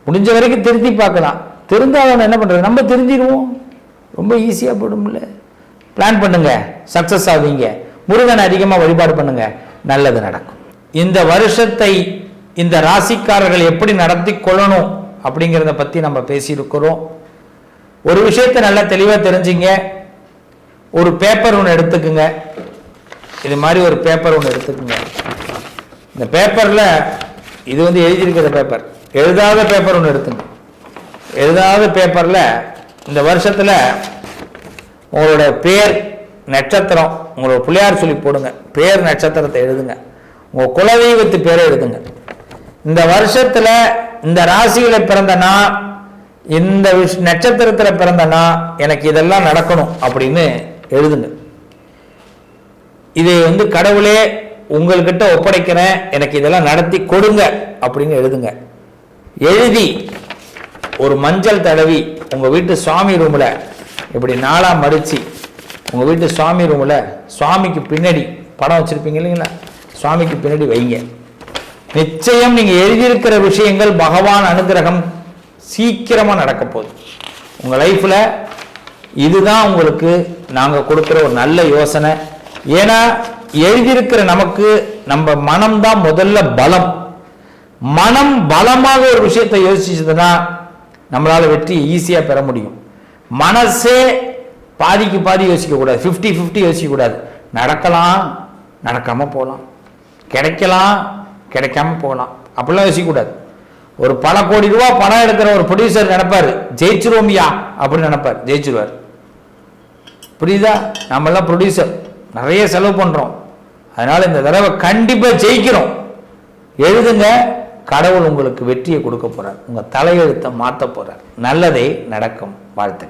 Speaker 4: முடிஞ்ச வரைக்கும் திருத்தி பார்க்கலாம். திருந்தாதவன் என்ன பண்ணுறது, நம்ம திருந்திடுவோம், ரொம்ப ஈஸியாக போடும்ல. பிளான் பண்ணுங்க, சக்ஸஸ் ஆவீங்க. முருகனை அதிகமாக வழிபாடு பண்ணுங்க, நல்லது நடக்கும். இந்த வருஷத்தை இந்த ராசிக்காரர்கள் எப்படி நடத்தி கொள்ளணும் அப்படிங்கிறத பற்றி நம்ம பேசியிருக்கிறோம். ஒரு விஷயத்தை நல்லா தெளிவாக தெரிஞ்சுங்க. ஒரு பேப்பர் ஒன்று எடுத்துக்குங்க, இது மாதிரி ஒரு பேப்பர் ஒன்று எடுத்துக்குங்க. இந்த பேப்பரில் இது வந்து எழுதியிருக்கிற பேப்பர், எழுதாத பேப்பர் ஒன்று எடுத்துங்க. எழுதாத பேப்பரில் இந்த வருஷத்தில் உங்களோட பேர், நட்சத்திரம், உங்களோட பிள்ளையார் சொல்லி போடுங்க, பேர் நட்சத்திரத்தை எழுதுங்க, உங்கள் குலதெய்வத்து பேரை எழுதுங்க. இந்த வருஷத்தில் இந்த ராசியில் பிறந்தனா, இந்த நட்சத்திரத்தில் பிறந்தனா எனக்கு இதெல்லாம் நடக்கணும் அப்படின்னு எழுதுங்க. இதை வந்து கடவுளே உங்கள்கிட்ட ஒப்படைக்கிறேன், எனக்கு இதெல்லாம் நடத்தி கொடுங்க அப்படின்னு எழுதுங்க. எழுதி ஒரு மஞ்சள் தடவி உங்கள் வீட்டு சுவாமி ரூமில் இப்படி 4ஆக மடித்து உங்கள் வீட்டு சுவாமி ரூமில் சுவாமிக்கு பின்னாடி படம் வச்சுருப்பீங்க இல்லைங்களா, சுவாமிக்கு பின்னாடி வைங்க. நிச்சயம் நீங்கள் எழுதியிருக்கிற விஷயங்கள் பகவான் அனுகிரகம் சீக்கிரமாக நடக்க போகுது உங்கள் லைஃப்பில். இதுதான் உங்களுக்கு நாங்கள் கொடுக்குற ஒரு நல்ல யோசனை. ஏன்னா எழுதியிருக்கிற நமக்கு நம்ம மனம்தான் முதல்ல பலம். மனம் பலமாக ஒரு விஷயத்தை யோசிச்சதுன்னா நம்மளால வெற்றி ஈஸியாக பெற முடியும். மனசே பாதிக்கு பாதி யோசிக்க கூடாது, 50-50 யோசிக்க கூடாது. நடக்கலாம், நடக்காம போகலாம், கிடைக்கலாம், கிடைக்காம போகலாம், அப்படிலாம் யோசிக்க கூடாது. ஒரு பல கோடி ரூபா பணம் எடுக்கிற ஒரு ப்ரொடியூசர் நினைப்பாரு ஜெயிச்சிருவோமியா அப்படின்னு நினைப்பார், ஜெயிச்சிருவார். புரியுதா? நம்ம எல்லாம் ப்ரொடியூசர், நிறைய செலவு பண்றோம். அதனால இந்த தடவை கண்டிப்பா ஜெயிக்கிறோம். எழுதுங்க, கடவுள் உங்களுக்கு வெற்றியை கொடுக்க போறார், உங்க தலையெழுத்தை மாற்ற போறார். நல்லதே நடக்கும். வாழ்த்து.